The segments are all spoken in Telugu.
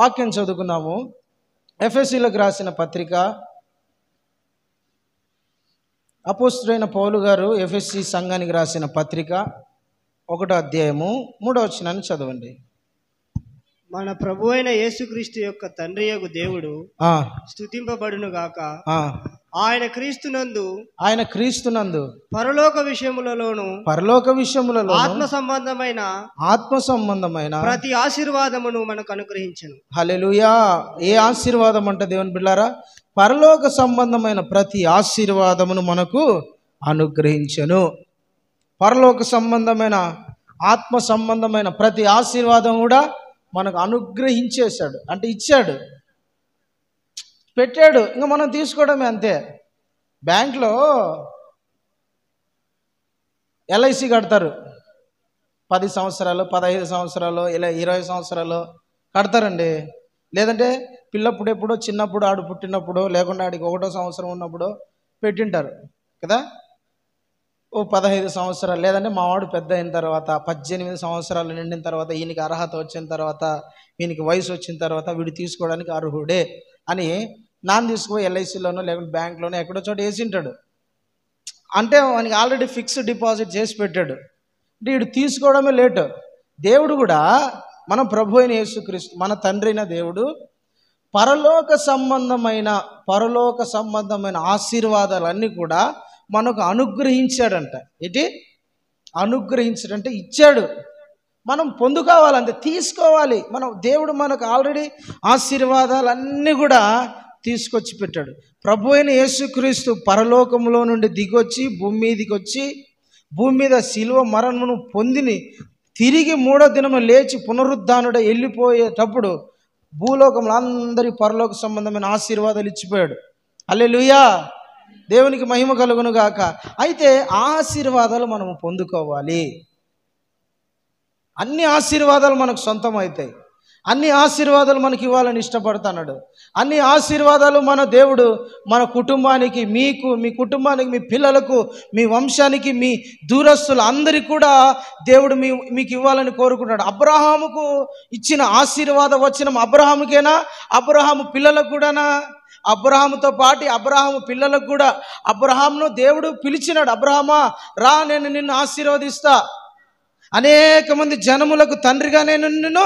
వాక్యం చదువుకున్నాము. ఎఫెసీలకు రాసిన పత్రిక, అపోస్తలుడైన పౌలు గారు ఎఫెసీ సంఘానికి రాసిన పత్రిక 1వ అధ్యాయము 3వ వచనాన్ని చదవండి. మన ప్రభు అయిన యేసుక్రీస్తు యొక్క తండ్రియగు దేవుడు స్తుతింపబడును గాక. ఆయన క్రీస్తునందు పరలోక విషయములలోను ఆత్మ సంబంధమైన ప్రతి ఆశీర్వాదమును మనకు అనుగ్రహించెను. హల్లెలూయా. ఏ ఆశీర్వాదం అంటే దేవుని బిడ్డలారా, పరలోక సంబంధమైన ప్రతి ఆశీర్వాదమును మనకు అనుగ్రహించెను. పరలోక సంబంధమైన ఆత్మ సంబంధమైన ప్రతి ఆశీర్వాదం కూడా మనకు అనుగ్రహించేశాడు. అంటే ఇచ్చాడు, పెట్టాడు, ఇంకా మనం తీసుకోవడమే అంతే. బ్యాంక్లో ఎల్ఐసి కడతారు, 10 సంవత్సరాలు 15 సంవత్సరాలు ఇలా 20 సంవత్సరాలు కడతారండి. లేదంటే పిల్లప్పుడెప్పుడో చిన్నప్పుడు ఆడు పుట్టినప్పుడు లేకుండా ఆడికి 1వ సంవత్సరం ఉన్నప్పుడు పెట్టింటారు కదా. 15 సంవత్సరాలు, లేదంటే మావాడు పెద్ద అయిన తర్వాత 18 సంవత్సరాలు నిండిన తర్వాత, ఈయనకి అర్హత వచ్చిన తర్వాత, ఈయనకి వయసు వచ్చిన తర్వాత వీడు తీసుకోవడానికి అర్హుడే అని నాన్న తీసుకుపోయి ఎల్ఐసిలోనో లేకుంటే బ్యాంక్లోనో ఎక్కడో చోట వేసింటాడు. అంటే వానికి ఆల్రెడీ ఫిక్స్డ్ డిపాజిట్ చేసి పెట్టాడు. అంటే వీడు తీసుకోవడమే లేటు. దేవుడు కూడా మన ప్రభు అయిన యేసుక్రీస్తు, మన తండ్రి అయిన దేవుడు పరలోక సంబంధమైన ఆశీర్వాదాలన్నీ కూడా మనకు అనుగ్రహించాడంట. ఏంటి అనుగ్రహించాడంటే? ఇచ్చాడు, మనం పొందుకోవాలంటే తీసుకోవాలి. దేవుడు మనకు ఆల్రెడీ ఆశీర్వాదాలన్నీ కూడా తీసుకొచ్చి పెట్టాడు. ప్రభు అయిన యేసుక్రీస్తు పరలోకంలో నుండి దిగొచ్చి భూమి మీదకి వచ్చి, భూమి మీద శిలువ మరణమును పొందిని తిరిగి 3వ దినము లేచి పునరుద్ధానుడై వెళ్ళిపోయేటప్పుడు భూలోకంలో అందరి పరలోక సంబంధమైన ఆశీర్వాదాలు ఇచ్చిపోయాడు. హల్లెలూయా. దేవునికి మహిమ కలుగును గాక. అయితే ఆ ఆశీర్వాదాలు మనము పొందుకోవాలి. అన్ని ఆశీర్వాదాలు మనకు సొంతం అవుతాయి. అన్ని ఆశీర్వాదాలు మనకి ఇవ్వాలని ఇష్టపడుతున్నాడు. అన్ని ఆశీర్వాదాలు మన దేవుడు మన కుటుంబానికి, మీకు, మీ కుటుంబానికి, మీ పిల్లలకు, మీ వంశానికి, మీ దూరస్తులు అందరికీ కూడా దేవుడు మీకు ఇవ్వాలని కోరుకుంటాడు. అబ్రహాముకు ఇచ్చిన ఆశీర్వాద వచనం అబ్రహాముకేనా? అబ్రహాము పిల్లలకు కూడానా? అబ్రహాముతో పాటు అబ్రహాము పిల్లలకు కూడా అబ్రహామును దేవుడు పిలిచినాడు. అబ్రహామా రా, నేను నిన్ను ఆశీర్వదిస్తా, అనేక మంది జనములకు తండ్రిగా నేను నిన్ను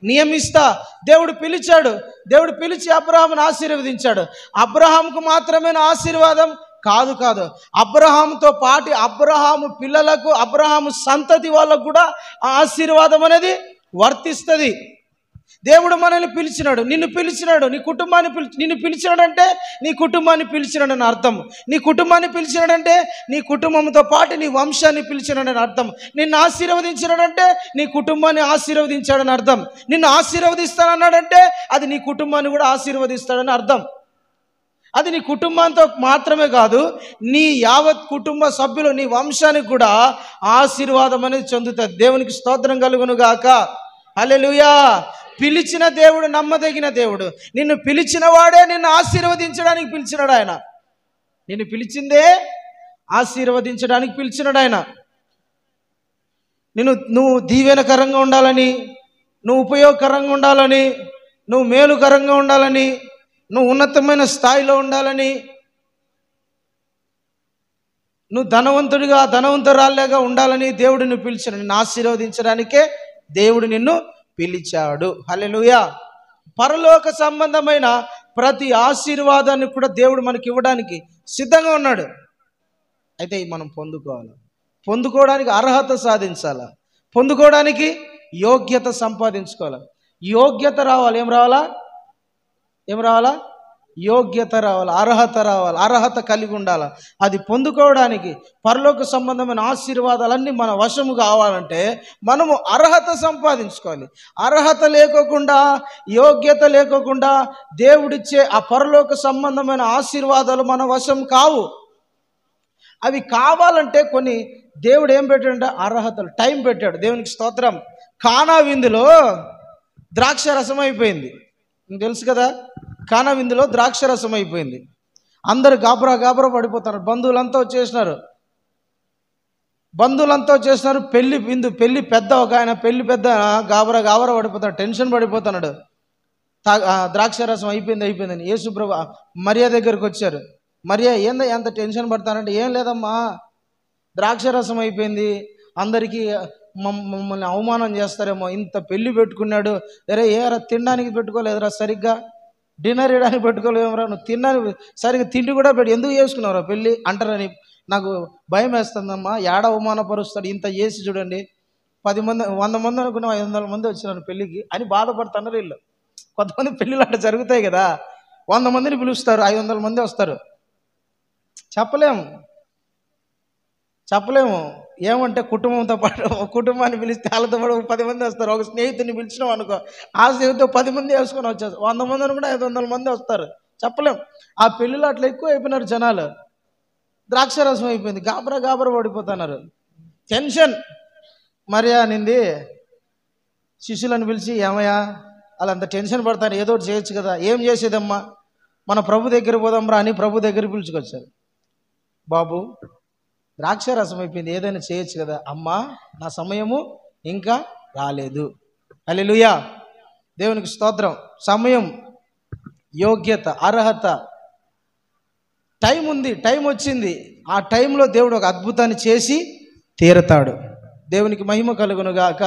నియమిస్తా. దేవుడు పిలిచాడు. దేవుడు పిలిచి అబ్రహామును ఆశీర్వదించాడు. అబ్రహాముకు మాత్రమే ఆశీర్వాదం కాదు. అబ్రహాముతో పాటు అబ్రహాము పిల్లలకు, అబ్రహాము సంతతి వాళ్ళకు కూడా ఆ ఆశీర్వాదం అనేది వర్తిస్తుంది. దేవుడు మనల్ని పిలిచినాడు, నిన్ను పిలిచినాడు, నీ కుటుంబాన్ని నిన్ను పిలిచినాడంటే నీ కుటుంబాన్ని పిలిచినాడని అర్థం. నీ కుటుంబాన్ని పిలిచినాడంటే నీ కుటుంబంతో పాటు నీ వంశాన్ని పిలిచినాడని అర్థం. నిన్ను ఆశీర్వదించినాడంటే నీ కుటుంబాన్ని ఆశీర్వదించాడని అర్థం. నిన్ను ఆశీర్వదిస్తానన్నాడంటే అది నీ కుటుంబాన్ని కూడా ఆశీర్వదిస్తాడని అర్థం. అది నీ కుటుంబంతో మాత్రమే కాదు, నీ యావత్ కుటుంబ సభ్యులు, నీ వంశానికి కూడా ఆశీర్వాదం అనేది చెందుతుంది. దేవునికి స్తోత్రం కలుగును గాక. హల్లెలూయా. పిలిచిన దేవుడు నమ్మదగిన దేవుడు. నిన్ను పిలిచిన వాడే నిన్ను ఆశీర్వదించడానికి పిలిచినాడు ఆయన. నిన్ను పిలిచిందే ఆశీర్వదించడానికి పిలిచినాడు ఆయన. నువ్వు దీవెనకరంగా ఉండాలని, నువ్వు ఉపయోగకరంగా ఉండాలని, నువ్వు మేలుకరంగా ఉండాలని, నువ్వు ఉన్నతమైన స్థాయిలో ఉండాలని, నువ్వు ధనవంతురాలుగా ఉండాలని దేవుడు నిన్ను పిలిచాడు. నిన్ను ఆశీర్వదించడానికే దేవుడు నిన్ను పిలిచాడు. హల్లెలూయా. పరలోక సంబంధమైన ప్రతి ఆశీర్వాదాన్ని కూడా దేవుడు మనకి ఇవ్వడానికి సిద్ధంగా ఉన్నాడు. అయితే మనం పొందుకోవడానికి అర్హత సాధించాలా, పొందుకోవడానికి యోగ్యత సంపాదించుకోవాలి. యోగ్యత రావాలి. ఏం రావాలా? యోగ్యత రావాలి, అర్హత రావాలి. అర్హత కలిగి ఉండాలి. అది పొందుకోవడానికి పరలోక సంబంధమైన ఆశీర్వాదాలన్నీ మన వశము కావాలంటే మనము అర్హత సంపాదించుకోవాలి. అర్హత లేకోకుండా, యోగ్యత లేకోకుండా దేవుడిచ్చే ఆ పరలోక సంబంధమైన ఆశీర్వాదాలు మన వశం కావు. అవి కావాలంటే కొన్ని దేవుడు ఏం పెట్టాడంటే అర్హతలు, టైం పెట్టాడు. దేవునికి స్తోత్రం. కానా విందులో ద్రాక్ష రసం అయిపోయింది, తెలుసు కదా. కానా విందులో ద్రాక్ష రసం అయిపోయింది. అందరు గాబరా పడిపోతున్నారు. బంధువులంతా వచ్చేసినారు. పెళ్లి పెద్ద, ఒక ఆయన పెళ్లి పెద్ద గాబరా పడిపోతాడు, టెన్షన్ పడిపోతున్నాడు. ద్రాక్ష రసం అయిపోయిందని యేసుప్రభు మరియా దగ్గరికి వచ్చారు. మరియా ఏందా ఎంత టెన్షన్ పడతానంటే, ఏం లేదమ్మా, ద్రాక్ష రసం అయిపోయింది, అందరికీ మమ్మల్ని అవమానం చేస్తారేమో, ఇంత పెళ్ళి పెట్టుకున్నాడు, ఏరా తినడానికి పెట్టుకోలేదురా, సరిగ్గా డిన్నర్ వేయడానికి పెట్టుకోలేదురా, నువ్వు తినడానికి సరిగ్గా తిండి కూడా ఎందుకు చేసుకున్నావురా పెళ్ళి అంటారని నాకు భయం వేస్తుందమ్మా, ఏడ అవమానపరుస్తాడు, ఇంత చేసి చూడండి 10 మంది 100 మంది అనుకున్నా 500 మంది వచ్చినారు పెళ్ళికి అని బాధపడుతున్నారు వీళ్ళు. కొంతమంది పెళ్ళిళ్ళు అట్లా జరుగుతాయి కదా, 100 మందిని పిలుస్తారు, 500 మంది వస్తారు. చెప్పలేము ఏమంటే కుటుంబంతో పాటు కుటుంబాన్ని పిలిస్తే వాళ్ళతో పాటు 10 మంది వస్తారు. ఒక స్నేహితుడిని పిలిచినాం అనుకో, ఆ స్నేహితుతో 10 మంది వేసుకొని వచ్చేస్తారు. 100 మంది అనుకుంటే 500 మంది వస్తారు. చెప్పలేం. ఆ పెళ్ళిలో అట్లా ఎక్కువ అయిపోయినారు జనాలు. ద్రాక్షరసం అయిపోయింది, గాబరా పడిపోతున్నారు, టెన్షన్. మరియా అనింది శిష్యులను పిలిచి, ఏమయ్యా అలా అంత టెన్షన్ పడతాను, ఏదో ఒకటి చేయొచ్చు కదా. ఏం చేసేదమ్మా, మన ప్రభు దగ్గర పోదాంరా అని ప్రభు దగ్గర పిలుచుకొచ్చారు. బాబు ద్రాక్షరసం అయిపోయింది, ఏదైనా చేయొచ్చు కదా. అమ్మా నా సమయము ఇంకా రాలేదు. హల్లెలూయా, దేవునికి స్తోత్రం. సమయం, యోగ్యత, అర్హత, టైం ఉంది, టైం వచ్చింది. ఆ టైంలో దేవుడు ఒక అద్భుతాన్ని చేసి తీరతాడు. దేవునికి మహిమ కలుగును గాక.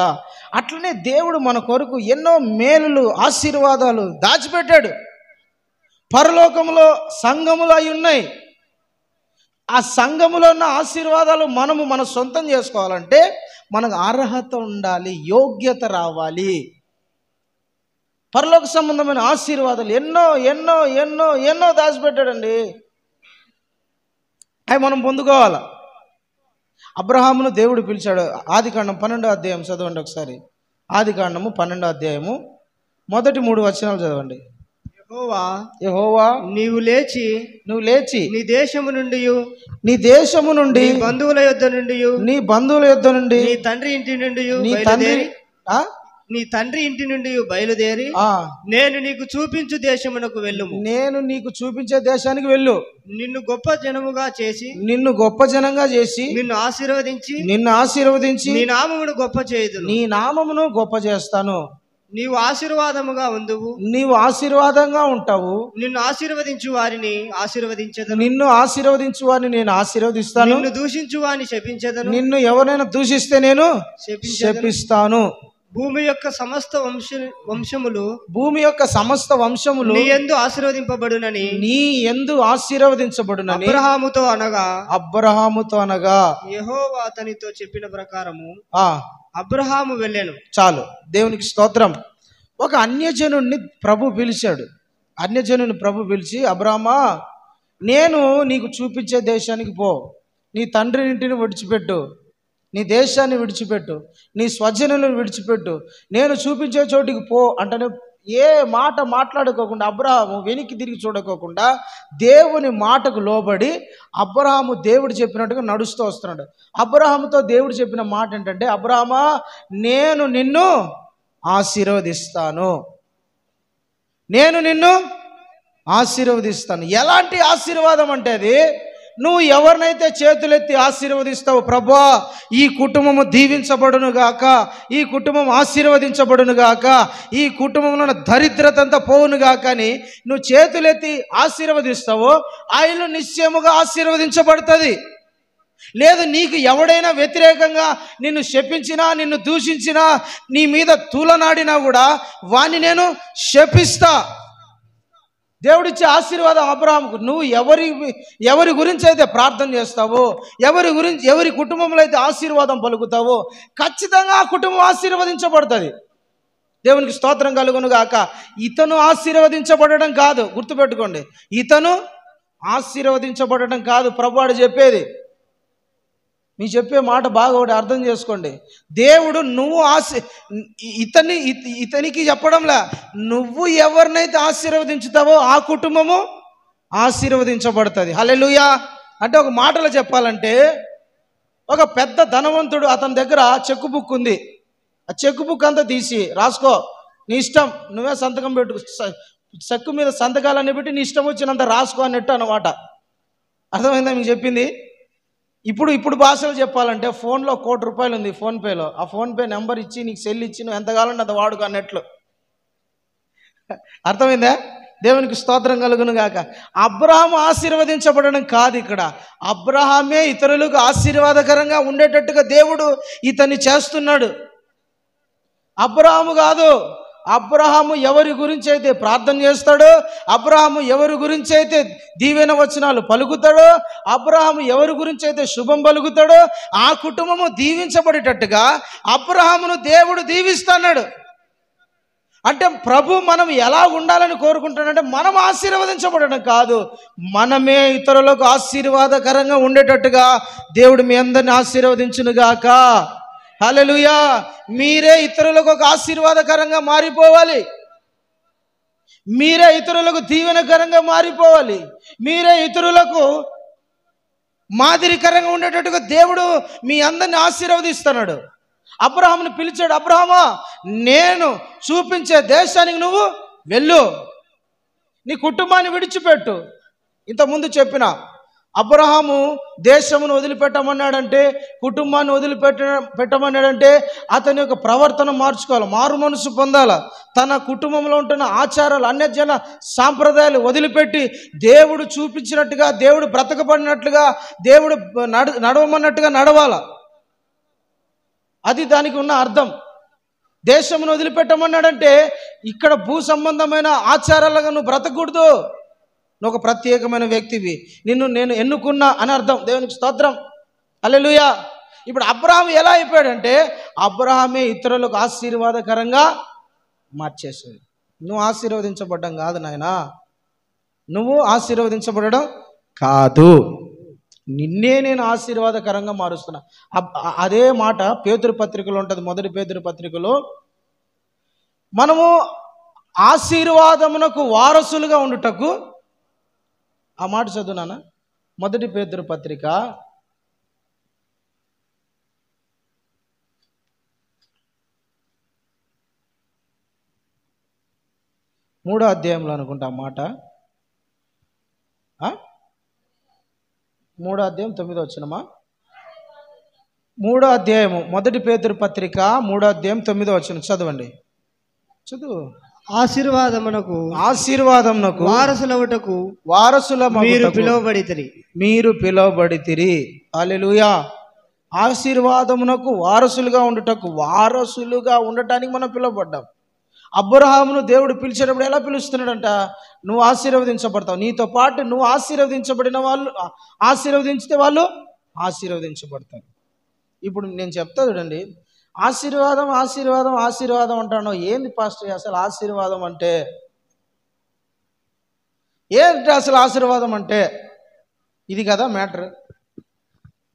అట్లనే దేవుడు మన కొరకు ఎన్నో మేలులు, ఆశీర్వాదాలు దాచిపెట్టాడు. పరలోకంలో సంఘములు అయి ఉన్నాయి. ఆ సంఘములో ఉన్న ఆశీర్వాదాలు మన సొంతం చేసుకోవాలంటే మనకు అర్హత ఉండాలి, యోగ్యత రావాలి. పరలోక సంబంధమైన ఆశీర్వాదాలు ఎన్నో ఎన్నో ఎన్నో ఎన్నో దాచిపెట్టాడండి. అవి మనం పొందుకోవాలి. అబ్రహామును దేవుడు పిలిచాడు. ఆదికాండం 12వ అధ్యాయం చదవండి ఒకసారి. ఆదికాండము 12వ అధ్యాయము మొదటి 3 వచనాలు చదవండి. యెహోవా నీవు లేచి నీ దేశము నుండి బంధువుల యొద్ద నుండి నీ తండ్రి ఇంటి నుండి బయలుదేరి నేను నీకు చూపించు దేశమునకు వెళ్ళుము. నేను నీకు చూపించే దేశానికి వెళ్ళు. నిన్ను గొప్ప జనముగా చేసి నిన్ను ఆశీర్వదించి నీ నామమును గొప్ప చేస్తాను. నీవు ఆశీర్వాదముగా ఉందువు. నీవు ఆశీర్వాదంగా ఉంటావు. నిన్ను ఆశీర్వదించు వారిని ఆశీర్వదించదను. నేను ఆశీర్వదిస్తాను. నిన్ను దూషించు వారిని శపించదను. నిన్ను ఎవరైనా దూషిస్తే నేను శపిస్తాను. భూమి యొక్క సమస్త వంశములు నీ యందు ఆశీర్వదింపబడునని అబ్రహాముతో అనగా యెహోవా అతనితో చెప్పిన ప్రకారము అబ్రహాము వెళ్ళాను. చాలు, దేవునికి స్తోత్రం. ఒక అన్యజనుడిని ప్రభు పిలిచాడు. ప్రభు పిలిచి, అబ్రహామా నేను నీకు చూపించే దేశానికి పో, నీ తండ్రి ఇంటిని విడిచిపెట్టు, నీ దేశాన్ని విడిచిపెట్టు, నీ స్వజనులను విడిచిపెట్టు, నేను చూపించే చోటికి పో అంటేనే ఏ మాట మాట్లాడుకోకుండా అబ్రహాము వెనక్కి తిరిగి చూడకోకుండా దేవుని మాటకు లోబడి అబ్రహాము దేవుడు చెప్పినట్టుగా నడుస్తూ వస్తున్నాడు. అబ్రహాముతో దేవుడు చెప్పిన మాట ఏంటంటే, అబ్రహామా నేను నిన్ను ఆశీర్వదిస్తాను. ఎలాంటి ఆశీర్వాదం అంటే అది, నువ్వు ఎవరినైతే చేతులెత్తి ఆశీర్వదిస్తావు, ప్రభువా ఈ కుటుంబము దీవించబడును గాక, ఈ కుటుంబం ఆశీర్వదించబడును గాక, ఈ కుటుంబంలో దరిద్రత అంతా పోవును గాక అని నువ్వు చేతులెత్తి ఆశీర్వదిస్తావో ఆ ఇల్లు నిశ్చయముగా ఆశీర్వదించబడుతుంది. లేదు, నీకు ఎవడైనా వ్యతిరేకంగా నిన్ను శపించినా, నిన్ను దూషించినా, నీ మీద తూలనాడినా కూడా వాణ్ణి నేను శపిస్తా. దేవుడిచ్చే ఆశీర్వాదం అబ్రహాముకు. నువ్వు ఎవరి గురించి అయితే ప్రార్థన చేస్తావో, ఎవరి కుటుంబంలో అయితే ఆశీర్వాదం పలుకుతావో ఖచ్చితంగా ఆ కుటుంబం ఆశీర్వదించబడుతుంది. దేవునికి స్తోత్రం కలుగును గాక. ఇతను ఆశీర్వదించబడడం కాదు, గుర్తుపెట్టుకోండి, ఇతను ఆశీర్వదించబడడం కాదు ప్రభువాడు చెప్పేది. మీ చెప్పే మాట బాగా ఒకటి అర్థం చేసుకోండి. దేవుడు నువ్వు ఇతనికి చెప్పడంలా, నువ్వు ఎవరినైతే ఆశీర్వదించుతావో ఆ కుటుంబము ఆశీర్వదించబడుతుంది. హల్లెలూయా. అంటే ఒక మాటలో చెప్పాలంటే, ఒక పెద్ద ధనవంతుడు, అతని దగ్గర చెక్ బుక్ ఉంది. ఆ చెక్ బుక్ అంతా తీసి రాసుకో, నీ ఇష్టం, నువ్వే సంతకం పెట్టు, చెక్కు మీద సంతకాలన్నీ పెట్టి నీ ఇష్టం వచ్చినంత రాసుకో అన్నట్టు అన్నమాట. అర్థమైందా మీకు చెప్పింది? ఇప్పుడు భాషలు చెప్పాలంటే, ఫోన్లో ₹1,00,00,000 ఉంది ఫోన్పేలో, ఆ ఫోన్పే నెంబర్ ఇచ్చి నీకు సెల్ ఇచ్చి నువ్వు ఎంత కావాలంటే అంత వాడుకో అన్నట్లు. అర్థమైందా? దేవునికి స్తోత్రం కలుగును గాక. అబ్రహాము ఆశీర్వదించబడడం కాదు ఇక్కడ, అబ్రహామే ఇతరులకు ఆశీర్వాదకరంగా ఉండేటట్టుగా దేవుడు ఇతన్ని చేస్తున్నాడు. అబ్రహాము కాదు. అబ్రహాము ఎవరి గురించి అయితే ప్రార్థన చేస్తాడో, అబ్రహాము ఎవరి గురించి అయితే దీవెన వచనాలు పలుకుతాడో, అబ్రహాము ఎవరి గురించి అయితే శుభం పలుకుతాడో ఆ కుటుంబము దీవించబడేటట్టుగా అబ్రహామును దేవుడు దీవిస్తున్నాడు. అంటే ప్రభు మనం ఎలా ఉండాలని కోరుకుంటాడంటే మనం ఆశీర్వదించబడడం కాదు, మనమే ఇతరులకు ఆశీర్వాదకరంగా ఉండేటట్టుగా దేవుడు మీ అందరిని ఆశీర్వదించునుగాక. హల్లెలూయా. మీరే ఇతరులకు ఒక ఆశీర్వాదకరంగా మారిపోవాలి, మీరే ఇతరులకు దీవెనకరంగా మారిపోవాలి, మీరే ఇతరులకు మాదిరికరంగా ఉండేటట్టుగా దేవుడు మీ అందరిని ఆశీర్వదిస్తున్నాడు. అబ్రహామును పిలిచాడు, అబ్రహామా నేను చూపించే దేశానికి నువ్వు వెళ్ళు, నీ కుటుంబాన్ని విడిచిపెట్టు. ఇంతకుముందు చెప్పిన అబ్రహాము దేశమును వదిలిపెట్టమన్నాడంటే, కుటుంబాన్ని పెట్టమన్నాడంటే అతని యొక్క ప్రవర్తన మార్చుకోవాలి, మారు మనసు పొందాలి. తన కుటుంబంలో ఉంటున్న ఆచారాలు, అన్యజన సాంప్రదాయాలు వదిలిపెట్టి దేవుడు చూపించినట్టుగా, దేవుడు బ్రతకబడినట్లుగా, దేవుడు నడవమన్నట్టుగా నడవాలి. అది దానికి ఉన్న అర్థం. దేశమును వదిలిపెట్టమన్నాడంటే ఇక్కడ భూ సంబంధమైన ఆచారాలుగా నువ్వు బ్రతకూడదు, నువ్వు ఒక ప్రత్యేకమైన వ్యక్తివి, నేను ఎన్నుకున్నా అని అర్థం. దేవునికి స్తోత్రం. హల్లెలూయా. ఇప్పుడు అబ్రహాం ఎలా అయిపోయాడంటే అబ్రహామే ఇతరులకు ఆశీర్వాదకరంగా మార్చేసాడు. నువ్వు ఆశీర్వదించబడ్డం కాదు నాయనా, నువ్వు ఆశీర్వదించబడడం కాదు, నిన్నే నేను ఆశీర్వాదకరంగా మారుస్తున్నా. అదే మాట పేతురు పత్రికలో ఉంటుంది. మొదటి పేతురు పత్రికలో మనము ఆశీర్వాదమునకు వారసులుగా ఉండుటకు, ఆ మాట చదువునానా, మొదటి పేతురు పత్రిక 3వ అధ్యాయంలో అనుకుంటా ఆ మాట, 3వ అధ్యాయం 9వ వచనమా, 3వ అధ్యాయము మొదటి పేతురు పత్రిక 3వ అధ్యాయం 9వ వచనం చదవండి. చదువు. ఆశీర్వాదమునకు వారసులవుటకు మీరు పిలువబడితిరి. హల్లెలూయా. ఆశీర్వాదమునకు వారసులుగా ఉండుటకు, వారసులుగా ఉండటానికి మనం పిలువబడ్డాం. అబ్రహామును దేవుడు పిలిచేటప్పుడు ఎలా పిలుస్తున్నాడంట, నువ్వు ఆశీర్వదించబడతావు, నీతో పాటు నువ్వు ఆశీర్వదించబడిన వాళ్ళు ఆశీర్వదించితే వాళ్ళు ఆశీర్వదించబడతారు. ఇప్పుడు నేను చెప్తా చూడండి, ఆశీర్వాదం ఆశీర్వాదం ఆశీర్వాదం అంటాను. ఏంది పాస్టర్ అసలు ఆశీర్వాదం అంటే? ఏంటి అసలు ఆశీర్వాదం అంటే? ఇది కదా మ్యాటర్.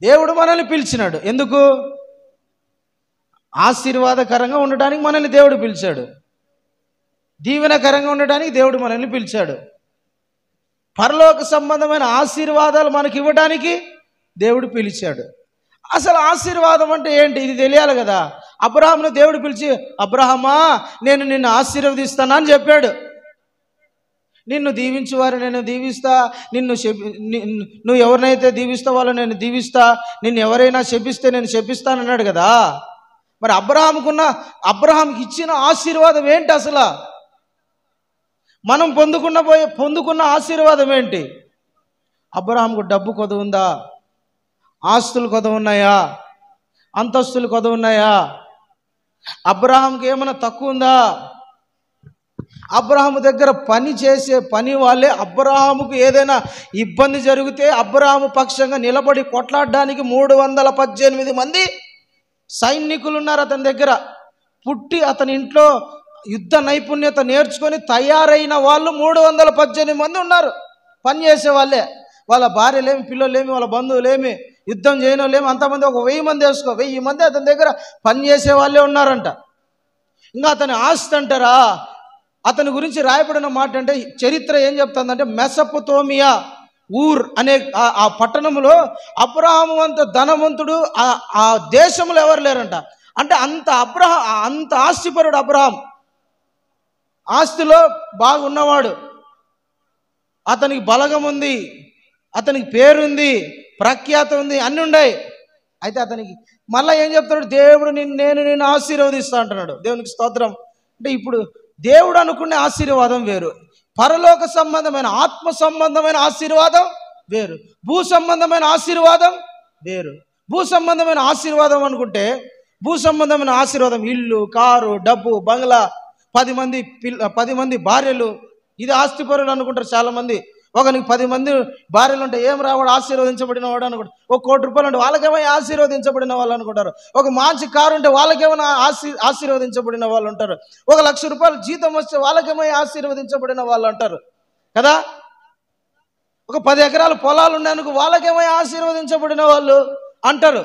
దేవుడు మనల్ని పిలిచినాడు ఎందుకు? ఆశీర్వాదకరంగా ఉండడానికి మనల్ని దేవుడు పిలిచాడు, దీవెనకరంగా ఉండడానికి దేవుడు మనల్ని పిలిచాడు, పరలోక సంబంధమైన ఆశీర్వాదాలు మనకి ఇవ్వడానికి దేవుడు పిలిచాడు. అసలు ఆశీర్వాదం అంటే ఏంటి ఇది తెలియాలి కదా. అబ్రహామును దేవుడు పిలిచి, అబ్రహామా నేను నిన్ను ఆశీర్వదిస్తాను అని చెప్పాడు. నిన్ను దీవించువారు నేను దీవిస్తా, నువ్వు ఎవరినైతే దీవిస్తా వాళ్ళు నేను దీవిస్తా, నిన్ను ఎవరైనా శపిస్తే నేను శపిస్తానన్నాడు కదా. మరి అబ్రహాంకి ఇచ్చిన ఆశీర్వాదం ఏంటి అసలు? మనం పొందుకున్న ఆశీర్వాదం ఏంటి? అబ్రహాంకు డబ్బు కొదువు ఉందా? ఆస్తులు కొదువు ఉన్నాయా? అంతస్తులు కొదువు ఉన్నాయా? అబ్రహాంకి ఏమైనా తక్కువ ఉందా? అబ్రహాము దగ్గర పని చేసే పని వాళ్ళే అబ్రహాముకు ఏదైనా ఇబ్బంది జరిగితే అబ్రహాము పక్షంగా నిలబడి కొట్లాడడానికి 318 మంది సైనికులు ఉన్నారు అతని దగ్గర. పుట్టి అతని ఇంట్లో యుద్ధ నైపుణ్యత నేర్చుకొని తయారైన వాళ్ళు 318 మంది ఉన్నారు. పని చేసే వాళ్ళే, వాళ్ళ భార్యలేమి, పిల్లలేమి, వాళ్ళ బంధువులేమి, యుద్ధం చేయని వాళ్ళేమి, అంతమంది ఒక 1000 మంది వేసుకో, 1000 మంది అతని దగ్గర పని చేసే వాళ్ళే ఉన్నారంట. ఇంకా అతని ఆస్తి అంటారా, అతని గురించి రాయబడిన మాట అంటే చరిత్ర ఏం చెప్తుందంటే, మెసొపొతేమియా ఊర్ అనే ఆ పట్టణంలో అబ్రహాము అంత ధనవంతుడు ఆ దేశంలో ఎవరు లేరంట. అంటే అంత ఆస్తిపరుడు అబ్రహాం, ఆస్తిలో బాగున్నవాడు, అతనికి బలగం ఉంది, అతనికి పేరుంది, ప్రఖ్యాత ఉంది, అన్నీ ఉన్నాయి. అయితే అతనికి మళ్ళీ ఏం చెప్తున్నాడు, దేవుడు నేను ఆశీర్వదిస్తా అంటున్నాడు. దేవునికి స్తోత్రం. అంటే ఇప్పుడు దేవుడు అనుకునే ఆశీర్వాదం వేరు, పరలోక సంబంధమైన ఆత్మ సంబంధమైన ఆశీర్వాదం వేరు, భూ సంబంధమైన ఆశీర్వాదం వేరు. భూ సంబంధమైన ఆశీర్వాదం అనుకుంటే, భూ సంబంధమైన ఆశీర్వాదం ఇల్లు, కారు, డబ్బు, బంగ్లా, 10 మంది భార్యలు, ఇది ఆస్తిపరులు అనుకుంటారు చాలామంది. ఒకనికి 10 మంది భార్యలు ఉంటే ఏం రావాడు, ఆశీర్వదించబడిన వాడు అనుకుంటారు. ఒక 1 కోటి రూపాయలు ఉంటే వాళ్ళకేమైనా ఆశీర్వదించబడిన వాళ్ళు అనుకుంటారు. ఒక మంచి కారు ఉంటే వాళ్ళకేమైనా ఆశీర్వదించబడిన వాళ్ళు ఉంటారు. 1,00,000 రూపాయలు జీతం వస్తే వాళ్ళకేమైనా ఆశీర్వదించబడిన వాళ్ళు అంటారు కదా. ఒక 10 ఎకరాల పొలాలు ఉండేందుకు వాళ్ళకేమైనా ఆశీర్వదించబడిన వాళ్ళు అంటారు.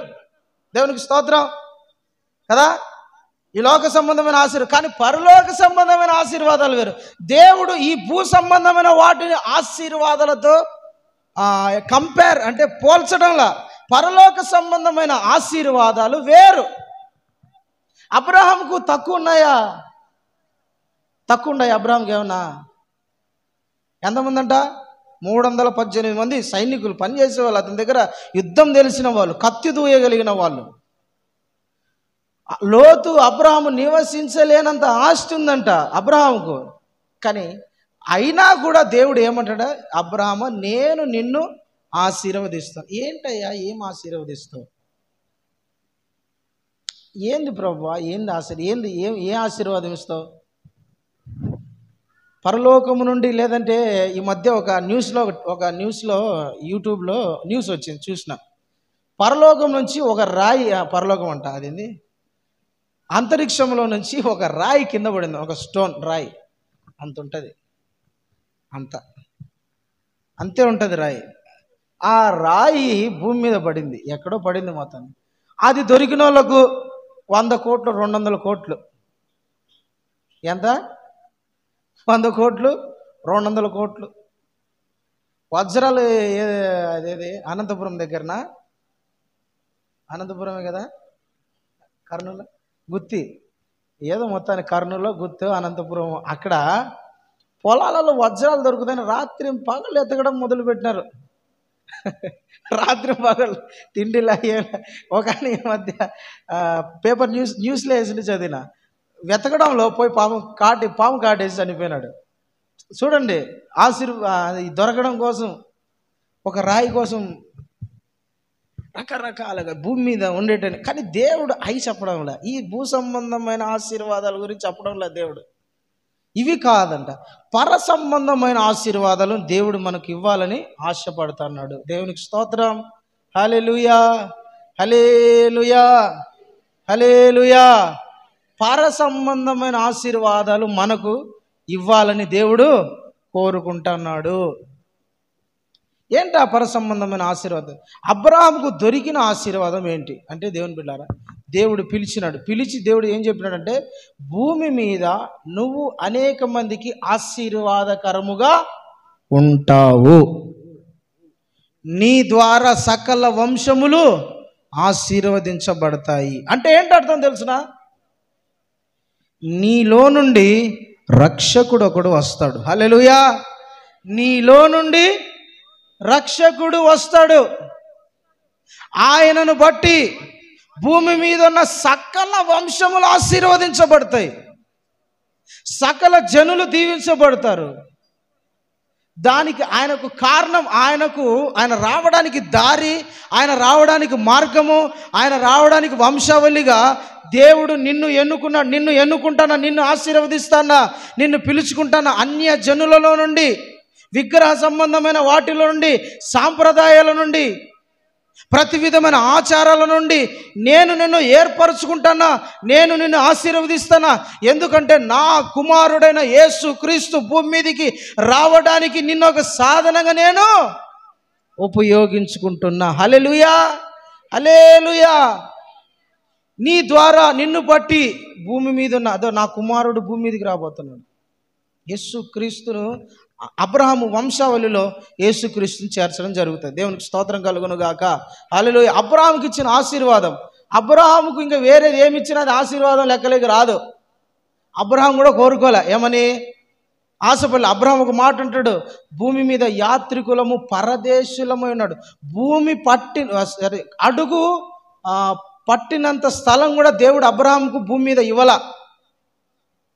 దేవునికి స్తోత్రం కదా. ఈ లోక సంబంధమైన ఆశీర్వాదం, కానీ పరలోక సంబంధమైన ఆశీర్వాదాలు వేరు. దేవుడు ఈ భూ సంబంధమైన వాటిని ఆశీర్వాదాలతో అంటే పోల్చడంలా, పరలోక సంబంధమైన ఆశీర్వాదాలు వేరు. అబ్రహాంకు తక్కువ ఉన్నాయా? అబ్రహాంకి ఏమన్నా? ఎంతమంది అంట? 318 మంది సైనికులు పనిచేసేవాళ్ళు, అతని దగ్గర యుద్ధం తెలిసిన వాళ్ళు, కత్తి దూయగలిగిన వాళ్ళు. లోతు అబ్రహాము నివసించలేనంత ఆస్తి ఉందంట అబ్రహాముకు. కానీ అయినా కూడా దేవుడు ఏమంటాడా, అబ్రహాము నేను నిన్ను ఆశీర్వదిస్తాను. ఏంటయ్యా, ఏం ఆశీర్వదిస్తావు? ఏంది ప్రభువా, ఏంది ఏ ఆశీర్వాదం ఇస్తావు? పరలోకము నుండి, లేదంటే ఈ మధ్య ఒక న్యూస్లో యూట్యూబ్లో న్యూస్ వచ్చింది, చూసిన. పరలోకం నుంచి ఒక రాయి, పరలోకం అంట అదేంది, అంతరిక్షంలో నుంచి ఒక రాయి కింద పడింది, ఒక స్టోన్ రాయి, అంత ఉంటుంది, అంతే ఉంటుంది రాయి. ఆ రాయి భూమి మీద పడింది, ఎక్కడో పడింది మొత్తం. అది దొరికిన వాళ్ళకు 100 కోట్లు 200 కోట్లు. ఎంత? 100 కోట్లు 200 కోట్లు. వజ్రాలు అదేది అనంతపురం దగ్గరన, అనంతపురమే కదా, కర్నూలు గుత్తి, ఏదో మొత్తానికి కర్నూలులో గుత్తు, అనంతపురం, అక్కడ పొలాలలో వజ్రాలు దొరుకుతాయని రాత్రి పగలు ఎతకడం మొదలుపెట్టినారు. రాత్రి పగలు తిండిలా. ఒక ఈ మధ్య పేపర్ న్యూస్లో వేసి చదివిన, వెతకడంలో పోయి పాము కాటేసి చనిపోయినాడు. చూడండి, దొరకడం కోసం, ఒక రాయి కోసం రకరకాలుగా భూమి మీద ఉండేటని. కానీ దేవుడు చెప్పడంలా, ఈ భూ సంబంధమైన ఆశీర్వాదాల గురించి చెప్పడంలా దేవుడు. ఇవి కాదంట, పర సంబంధమైన ఆశీర్వాదాలను దేవుడు మనకు ఇవ్వాలని ఆశపడుతున్నాడు. దేవునికి స్తోత్రం. హల్లెలూయా, హల్లెలూయా, హల్లెలూయా. పర సంబంధమైన ఆశీర్వాదాలు మనకు ఇవ్వాలని దేవుడు కోరుకుంటున్నాడు. ఏంటి ఆ పర సంబంధమైన ఆశీర్వాదం? అబ్రహాముకు దొరికిన ఆశీర్వాదం ఏంటి అంటే, దేవుని బిడ్డారా, దేవుడు పిలిచి దేవుడు ఏం చెప్పినాడంటే, భూమి మీద నువ్వు అనేక మందికి ఆశీర్వాదకరముగా ఉంటావు, నీ ద్వారా సకల వంశములు ఆశీర్వదించబడతాయి. అంటే ఏంటి అర్థం తెలుసునా? నీలో నుండి రక్షకుడు ఒకడు వస్తాడు. హల్లెలూయా. నీలో నుండి రక్షకుడు వస్తాడు. ఆయనను బట్టి భూమి మీద ఉన్న సకల వంశములు ఆశీర్వదించబడతాయి, సకల జనులు దీవించబడతారు. దానికి ఆయనకు కారణం, ఆయన రావడానికి దారి, ఆయన రావడానికి మార్గము, ఆయన రావడానికి వంశావళిగా దేవుడు నిన్ను ఎన్నుకుంటానా, నిన్ను ఆశీర్వదిస్తానా, నిన్ను పిలుచుకుంటానా, అన్య జనులలో నుండి, విగ్రహ సంబంధమైన వాటిలో నుండి, సాంప్రదాయాల నుండి, ప్రతి విధమైన ఆచారాల నుండి నేను నిన్ను ఏర్పరచుకుంటానా, నేను నిన్ను ఆశీర్వదిస్తానా. ఎందుకంటే నా కుమారుడైన యేసు క్రీస్తు భూమి మీదికి రావడానికి నిన్ను ఒక సాధనంగా నేను ఉపయోగించుకుంటున్నా. హల్లెలూయా, హల్లెలూయా. నీ ద్వారా, నిన్ను బట్టి భూమి మీద ఉన్న నా కుమారుడు భూమి మీదకి రాబోతున్నాడు. యేసు క్రీస్తును అబ్రహాము వంశావళిలో యేసుక్రీస్తుని చేర్చడం జరుగుతుంది. దేవునికి స్తోత్రం కలుగును గాక. హల్లెలూయా. అబ్రహాముకి ఇచ్చిన ఆశీర్వాదం, అబ్రహాముకు ఇంకా వేరేది ఏమి ఇచ్చినా అది ఆశీర్వాదం లెక్కలేక రాదు. అబ్రహాం కూడా కోరుకోలే, ఏమని ఆశపడలే. అబ్రహాం ఒక మాట అంటాడు, భూమి మీద యాత్రికులము పరదేశులమై ఉన్నాడు. భూమి అడుగు పట్టినంత స్థలం కూడా దేవుడు అబ్రహాంకు భూమి మీద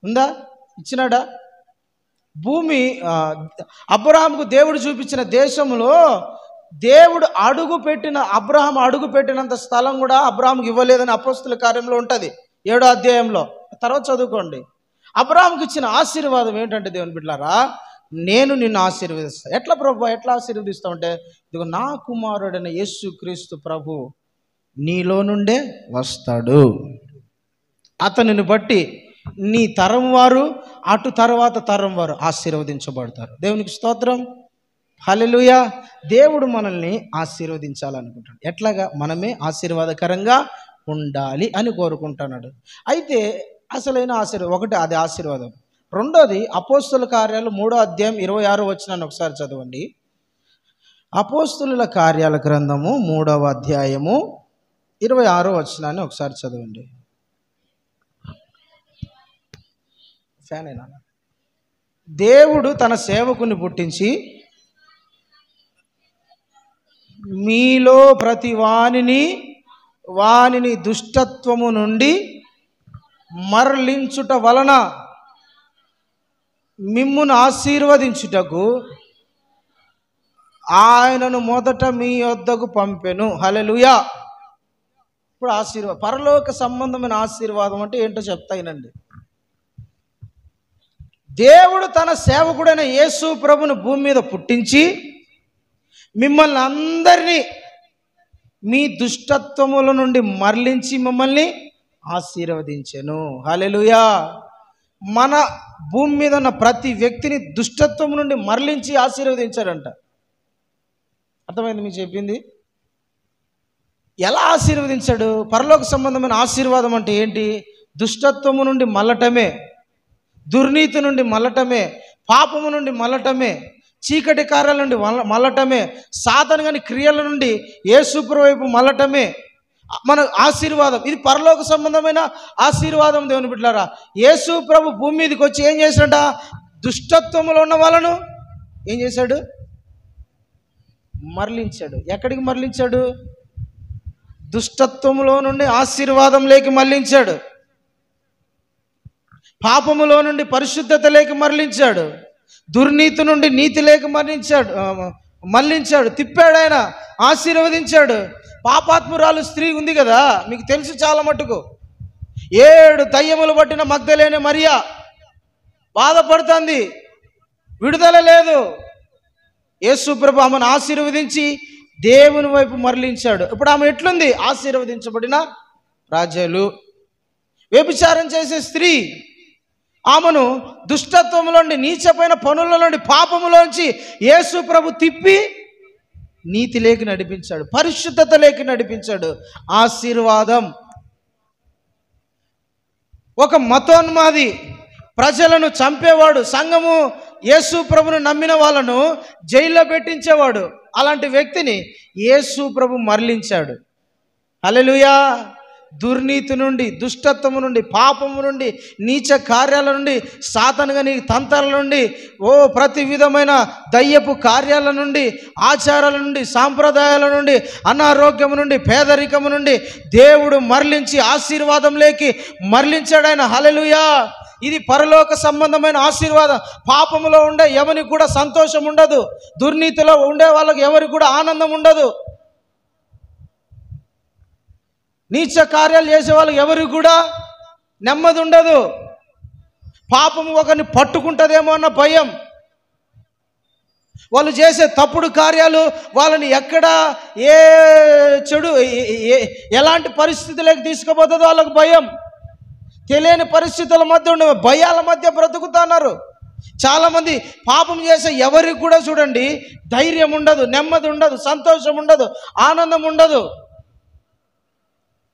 ఉందా? ఇచ్చినాడా? భూమి అబ్రహాముకు దేవుడు చూపించిన దేశంలో దేవుడు అబ్రహాం అడుగు పెట్టినంత స్థలం కూడా అబ్రహాముకి ఇవ్వలేదని అపోస్తుల కార్యంలో ఉంటుంది 7వ అధ్యాయంలో. తర్వాత చదువుకోండి. అబ్రహాముకి ఇచ్చిన ఆశీర్వాదం ఏంటంటే, దేవుని బిడ్డలారా, నేను నిన్ను ఆశీర్వదిస్తాను. ఎట్లా ప్రభు, ఎట్లా ఆశీర్వదిస్తావు అంటే, ఇదిగో నా కుమారుడైన యేసుక్రీస్తు ప్రభు నీలో నుండే వస్తాడు, అతనిని బట్టి నీ తరం వారు అటు తర్వాత తరం వారు ఆశీర్వదించబడతారు. దేవునికి స్తోత్రం, హల్లెలూయా. దేవుడు మనల్ని ఆశీర్వదించాలనుకుంటాడు. ఎట్లాగా? మనమే ఆశీర్వాదకరంగా ఉండాలి అని కోరుకుంటున్నాడు. అయితే అసలైన ఆశీర్వాదం ఒకటి, అది ఆశీర్వాదం. రెండోది అపోస్తుల కార్యాలు 3వ అధ్యాయం 26వ వచనాన్ని ఒకసారి చదవండి. అపోస్తుల కార్యాల గ్రంథము 3వ అధ్యాయము 26వ వచనాన్ని ఒకసారి చదవండి. దేవుడు తన సేవకుని పుట్టించి మీలో ప్రతి వానిని దుష్టత్వము నుండి మరలించుట వలన మిమ్మును ఆశీర్వదించుటకు ఆయనను మొదట మీ వద్దకు పంపెను. హల్లెలూయా. ఇప్పుడు పరలోక సంబంధమైన ఆశీర్వాదం అంటే ఏంటో చెప్తాయినండి. దేవుడు తన సేవకుడైన యేసు ప్రభును భూమి మీద పుట్టించి మిమ్మల్ని అందరినీ మీ దుష్టత్వముల నుండి మరలించి మిమ్మల్ని ఆశీర్వదించెను. హల్లెలూయా. మన భూమి మీద ఉన్న ప్రతి వ్యక్తిని దుష్టత్వం నుండి మరలించి ఆశీర్వదించాడంట. అర్థమైంది మీకు చెప్పింది? ఎలా ఆశీర్వదించాడు? పరలోక సంబంధమైన ఆశీర్వాదం అంటే ఏంటి? దుష్టత్వము నుండి మల్లటమే, దుర్నీతి నుండి మల్లటమే, పాపము నుండి మల్లటమే, చీకటి కార్యాల నుండి మల్లటమే, సాతాను గాని క్రియల నుండి యేసుప్రభు వైపు మల్లటమే మన ఆశీర్వాదం. ఇది పరలోక సంబంధమైన ఆశీర్వాదం. దేవుని బిడ్డలారా, యేసు ప్రభు భూమి మీదకి వచ్చి ఏం చేశాడ? దుష్టత్వములో ఉన్న వాళ్ళను ఏం చేశాడు? మరలించాడు. ఎక్కడికి మరలించాడు? దుష్టత్వములో నుండి ఆశీర్వాదంలోకి మరలించాడు. పాపములో నుండి పరిశుద్ధతలోకి మరలించాడు. దుర్నీతి నుండి నీతిలోకి మరలించాడు, తిప్పాడు. ఆయన ఆశీర్వదించాడు. పాపాత్మురాలు స్త్రీ ఉంది కదా, మీకు తెలుసు చాలా మట్టుకు. 7 దయ్యములు పట్టిన మగ్దలేనే మరియా బాధపడుతుంది, విడుదల లేదు. యేసు ప్రభు ఆమెను ఆశీర్వదించి దేవుని వైపు మరలించాడు. ఇప్పుడు ఆమె ఎట్లుంది? ఆశీర్వదించబడిన రాజ్యాలు. వ్యభిచారం చేసే స్త్రీ, ఆమెను దుష్టత్వములోండి, నీచమైన పనుల నుండి, పాపములోంచి యేసు ప్రభు తిప్పి నీతిలోకి నడిపించాడు, పరిశుద్ధతలోకి నడిపించాడు. ఆశీర్వాదం. ఒక మతోన్మాది, ప్రజలను చంపేవాడు, సంఘము యేసు ప్రభును నమ్మిన వాళ్ళను జైల్లో పెట్టించేవాడు, అలాంటి వ్యక్తిని యేసు ప్రభు మరలించాడు. హల్లెలూయా. దుర్నీతి నుండి, దుష్టత్వము నుండి, పాపము నుండి, నీచ కార్యాల నుండి, సాతానుగాని తంత్రాల నుండి, ప్రతి విధమైన దయ్యపు కార్యాల నుండి, ఆచారాల నుండి, సాంప్రదాయాల నుండి, అనారోగ్యము నుండి, పేదరికము నుండి దేవుడు మరలించి ఆశీర్వాదంలోకి మరలించాడు ఆయన. హల్లెలూయా. ఇది పరలోక సంబంధమైన ఆశీర్వాదం. పాపములో ఉండే ఎవరికి కూడా సంతోషం ఉండదు, దుర్నీతిలో ఉండే వాళ్ళకి ఎవరికి కూడా ఆనందం ఉండదు, నీచ కార్యాలు చేసే వాళ్ళకి ఎవరికి కూడా నెమ్మది ఉండదు. పాపము ఒకరిని పట్టుకుంటుందేమో అన్న భయం, వాళ్ళు చేసే తప్పుడు కార్యాలు వాళ్ళని ఎక్కడ ఏ చెడు ఎలాంటి పరిస్థితులకు తీసుకుపోతుందో వాళ్ళకు భయం. తెలియని పరిస్థితుల మధ్య ఉండే భయాల మధ్య బ్రతుకుతున్నారు చాలామంది. పాపం చేసే ఎవరికి కూడా చూడండి ధైర్యం ఉండదు, నెమ్మది ఉండదు, సంతోషం ఉండదు, ఆనందం ఉండదు.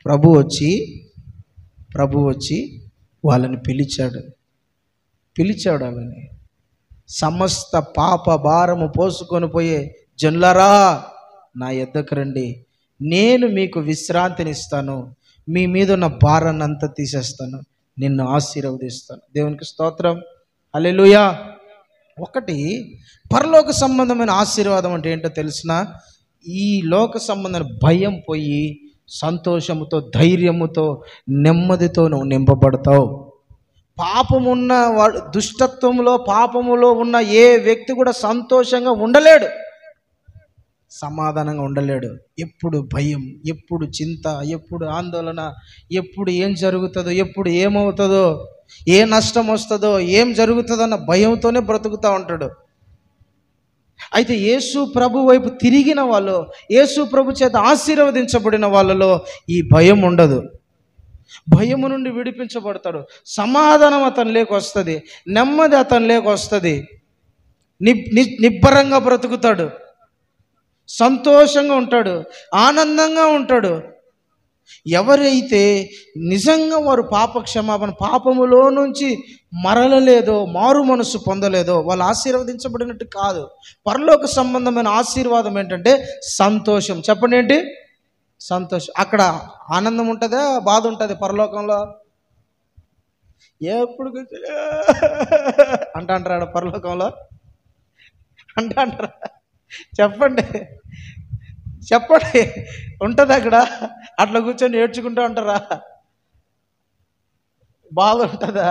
ప్రభు వచ్చి వాళ్ళని పిలిచాడు. వాళ్ళని, సమస్త పాప భారము పోసుకొని పోయే జనులారా నా యొద్దకు రండి, నేను మీకు విశ్రాంతినిస్తాను, మీ మీద ఉన్న భారాన్ని అంతా తీసేస్తాను, నిన్ను ఆశీర్వదిస్తాను. దేవునికి స్తోత్రం. హల్లెలూయా. ఒకటి పరలోక సంబంధమైన ఆశీర్వాదం అంటే ఏంటో తెలిసిన, ఈ లోక సంబంధమైన భయం పోయి సంతోషముతో, ధైర్యముతో, నెమ్మదితో నువ్వు నింపబడతావు. పాపమున్న వాడు, దుష్టత్వంలో పాపములో ఉన్న ఏ వ్యక్తి కూడా సంతోషంగా ఉండలేడు, సమాధానంగా ఉండలేడు. ఎప్పుడు భయం, ఎప్పుడు చింత, ఎప్పుడు ఆందోళన, ఎప్పుడు ఏం జరుగుతుందో, ఎప్పుడు ఏమవుతుందో, ఏ నష్టం వస్తుందో, ఏం జరుగుతుందన్న భయంతోనే బ్రతుకుతూ ఉంటాడు. అయితే యేసు ప్రభు వైపు తిరిగిన వాళ్ళు, యేసు ప్రభు చేత ఆశీర్వదించబడిన వాళ్ళలో ఈ భయం ఉండదు. భయము నుండి విడిపించబడతాడు. సమాధానం అతనిలోకి వస్తుంది, నెమ్మది అతనిలోకి వస్తుంది, నిబ్బరంగా బ్రతుకుతాడు, సంతోషంగా ఉంటాడు, ఆనందంగా ఉంటాడు. ఎవరైతే నిజంగా వారు పాపక్షమాపణ, పాపములో నుంచి మరలలేదో, మారు మనసు పొందలేదో వాళ్ళు ఆశీర్వదించబడినట్టు కాదు. పరలోక సంబంధమైన ఆశీర్వాదం ఏంటంటే సంతోషం. చెప్పండి, ఏంటి? సంతోషం. అక్కడ ఆనందం ఉంటుందా, బాధ ఉంటుంది? పరలోకంలో ఎప్పుడు అంటారా? పరలోకంలో అంటారా? చెప్పండి చెప్పండి, ఉంటుంది అక్కడ? అట్లా కూర్చొని ఏడ్చుకుంటూ ఉంటారా? బాధ ఉంటుందా?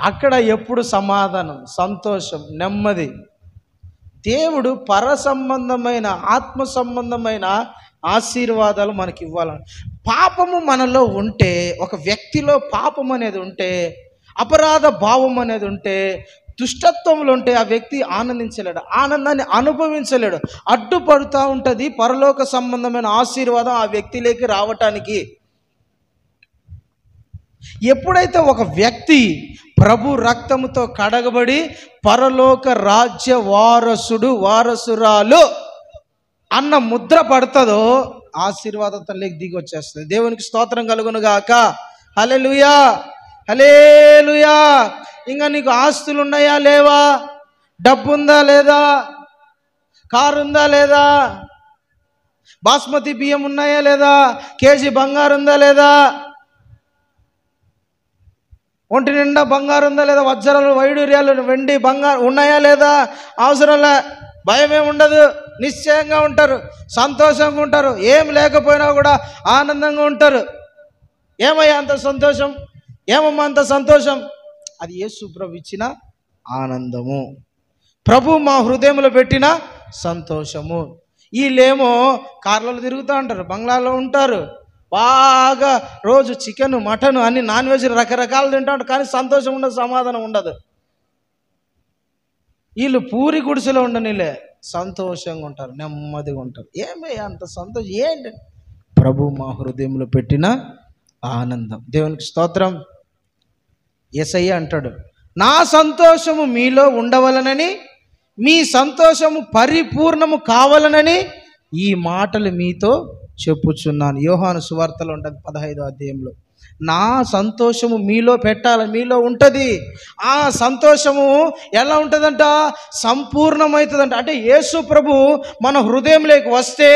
అక్కడ ఎప్పుడు సమాధానం, సంతోషం, నెమ్మది. దేవుడు పర సంబంధమైన, ఆత్మ సంబంధమైన ఆశీర్వాదాలు మనకి ఇవ్వాలని. పాపము మనలో ఉంటే, ఒక వ్యక్తిలో పాపం అనేది ఉంటే, అపరాధ భావం అనేది ఉంటే, దుష్టత్వంలో ఉంటే ఆ వ్యక్తి ఆనందించలేడు, ఆనందాన్ని అనుభవించలేడు. అడ్డుపడుతూ ఉంటుంది పరలోక సంబంధమైన ఆశీర్వాదం ఆ వ్యక్తిలోకి రావటానికి. ఎప్పుడైతే ఒక వ్యక్తి ప్రభు రక్తముతో కడగబడి పరలోక రాజ్య వారసురాలు అన్న ముద్ర పడుతుందో ఆశీర్వాదం తల్లికి దిగి వచ్చేస్తుంది. దేవునికి స్తోత్రం కలుగును గాక. హల్లెలూయా, హల్లెలూయా. ఇంకా నీకు ఆస్తులు ఉన్నాయా లేవా, డబ్బు ఉందా లేదా, కారు ఉందా లేదా, బాస్మతి బియ్యం ఉన్నాయా లేదా, కేజీ బంగారు ఉందా లేదా, ఒంటి నిండా బంగారు ఉందా లేదా, వజ్రాలు, వైడూర్యాలు, వెండి, బంగారు ఉన్నాయా లేదా, అవసరంలే, భయమే ఉండదు, నిశ్చయంగా ఉంటారు, సంతోషంగా ఉంటారు. ఏం లేకపోయినా కూడా ఆనందంగా ఉంటారు. ఏమయ్యా అంత సంతోషం, ఏమమ్మా అంత సంతోషం? అది యేసు ప్రభు ఇచ్చిన ఆనందము, ప్రభు మా హృదయంలో పెట్టిన సంతోషము. వీళ్ళేమో కార్లలో తిరుగుతూ ఉంటారు, బంగ్లాలో ఉంటారు, బాగా రోజు చికెన్, మటన్, అన్ని నాన్ వెజ్ రకరకాలు తింటూ ఉంటారు, కానీ సంతోషం ఉండదు, సమాధానం ఉండదు. వీళ్ళు పూరి గుడిసెలో ఉండనిలే, సంతోషంగా ఉంటారు, నెమ్మదిగా ఉంటారు. ఏమయ్యా అంత సంతోషం ఏంటి? ప్రభు మా హృదయంలో పెట్టిన ఆనందం. దేవునికి స్తోత్రం. యేసయ్య అంటాడు, నా సంతోషము మీలో ఉండవలనని, మీ సంతోషము పరిపూర్ణము కావాలనని ఈ మాటలు మీతో చెప్పుచున్నాను. యోహాను సువార్తలో ఉంటుంది 15వ అధ్యాయంలో. నా సంతోషము మీలో పెట్టాలి, మీలో ఉంటుంది. ఆ సంతోషము ఎలా ఉంటుందంట? సంపూర్ణమవుతుందంట. అంటే యేసు ప్రభు మన హృదయంలోకి వస్తే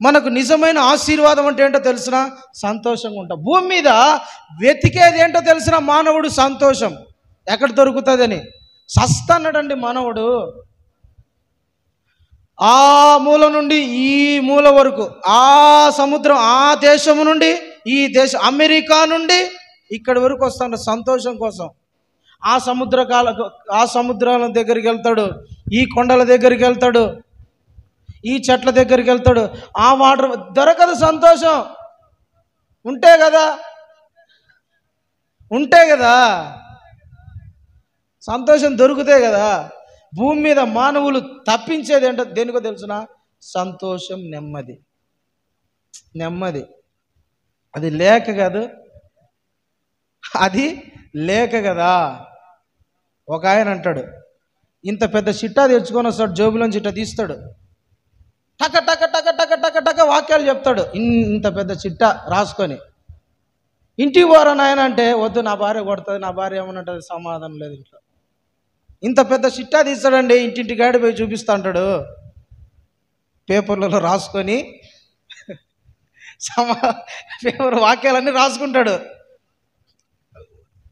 మనకు నిజమైన ఆశీర్వాదం అంటే ఏంటో తెలిసిన? సంతోషంగా ఉంటాం. భూమి మీద వెతికేది ఏంటో తెలిసిన? మానవుడు సంతోషం ఎక్కడ దొరుకుతుందని సస్తన్నాడండి మానవుడు. ఆ మూల నుండి ఈ మూల వరకు, ఆ సముద్రం, ఆ దేశం నుండి ఈ దేశం, అమెరికా నుండి ఇక్కడి వరకు వస్తాడు సంతోషం కోసం. ఆ సముద్రాల దగ్గరికి వెళ్తాడు, ఈ కొండల దగ్గరికి వెళ్తాడు, ఈ చెట్ల దగ్గరికి వెళ్తాడు. ఆ వాటర్ దొరకదు, సంతోషం ఉంటే కదా సంతోషం దొరుకుతే కదా. భూమి మీద మానవులు తప్పించేది ఏంటో దేనికో తెలుసిన? సంతోషం, నెమ్మది. అది లేక కాదు, అది లేక కదా. ఒక ఆయన అంటాడు, ఇంత పెద్ద చిట్టా తెచ్చుకొని వస్తాడు, జోబులోంచి చిట్టా తీస్తాడు, టక టక టక టక టక టక వాక్యాలు చెప్తాడు. ఇంత పెద్ద చిట్టా రాసుకొని ఇంటికి పోరా నాయన అంటే, వద్దు నా భార్య కొడుతుంది, నా భార్య ఏమన్నట్టు, సమాధానం లేదు ఇంట్లో. ఇంత పెద్ద చిట్టా తీస్తాడండి, ఇంటింటి గాడి పోయి చూపిస్తా అంటాడు, పేపర్లలో రాసుకొని పేపర్ వాక్యాలన్నీ రాసుకుంటాడు.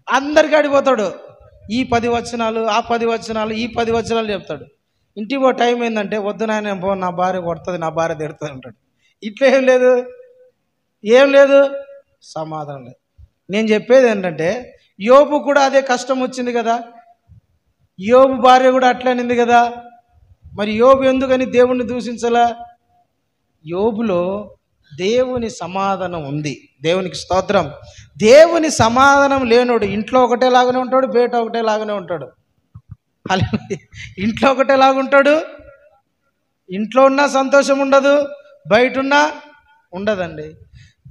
అందరికి అడిగిపోతాడు, ఈ 10 వచనాలు, ఆ 10 వచనాలు, ఈ 10 వచనాలు చెప్తాడు. ఇంటికి పో టైం ఏంటంటే, వద్దు నాయన పో, నా భార్య కొడుతుంది, నా భార్య తిడుతుంది అంటాడు. ఇట్లా ఏం లేదు, సమాధానం లేదు. నేను చెప్పేది ఏంటంటే, యోబు కూడా అదే కష్టం వచ్చింది కదా, యోబు భార్య కూడా అట్లా అనింది కదా. మరి యోబు ఎందుకని దేవుణ్ణి దూషించలా? యోబులో దేవుని సమాధానం ఉంది. దేవునికి స్తోత్రం. దేవుని సమాధానం లేనోడు ఇంట్లో ఒకటేలాగానే ఉంటాడు, బయట ఒకటేలాగానే ఉంటాడు. హల్లెలూయా. ఇంట్లో ఒకటేలాగుంటాడు, ఇంట్లో ఉన్నా సంతోషం ఉండదు, బయట ఉన్నా ఉండదండి.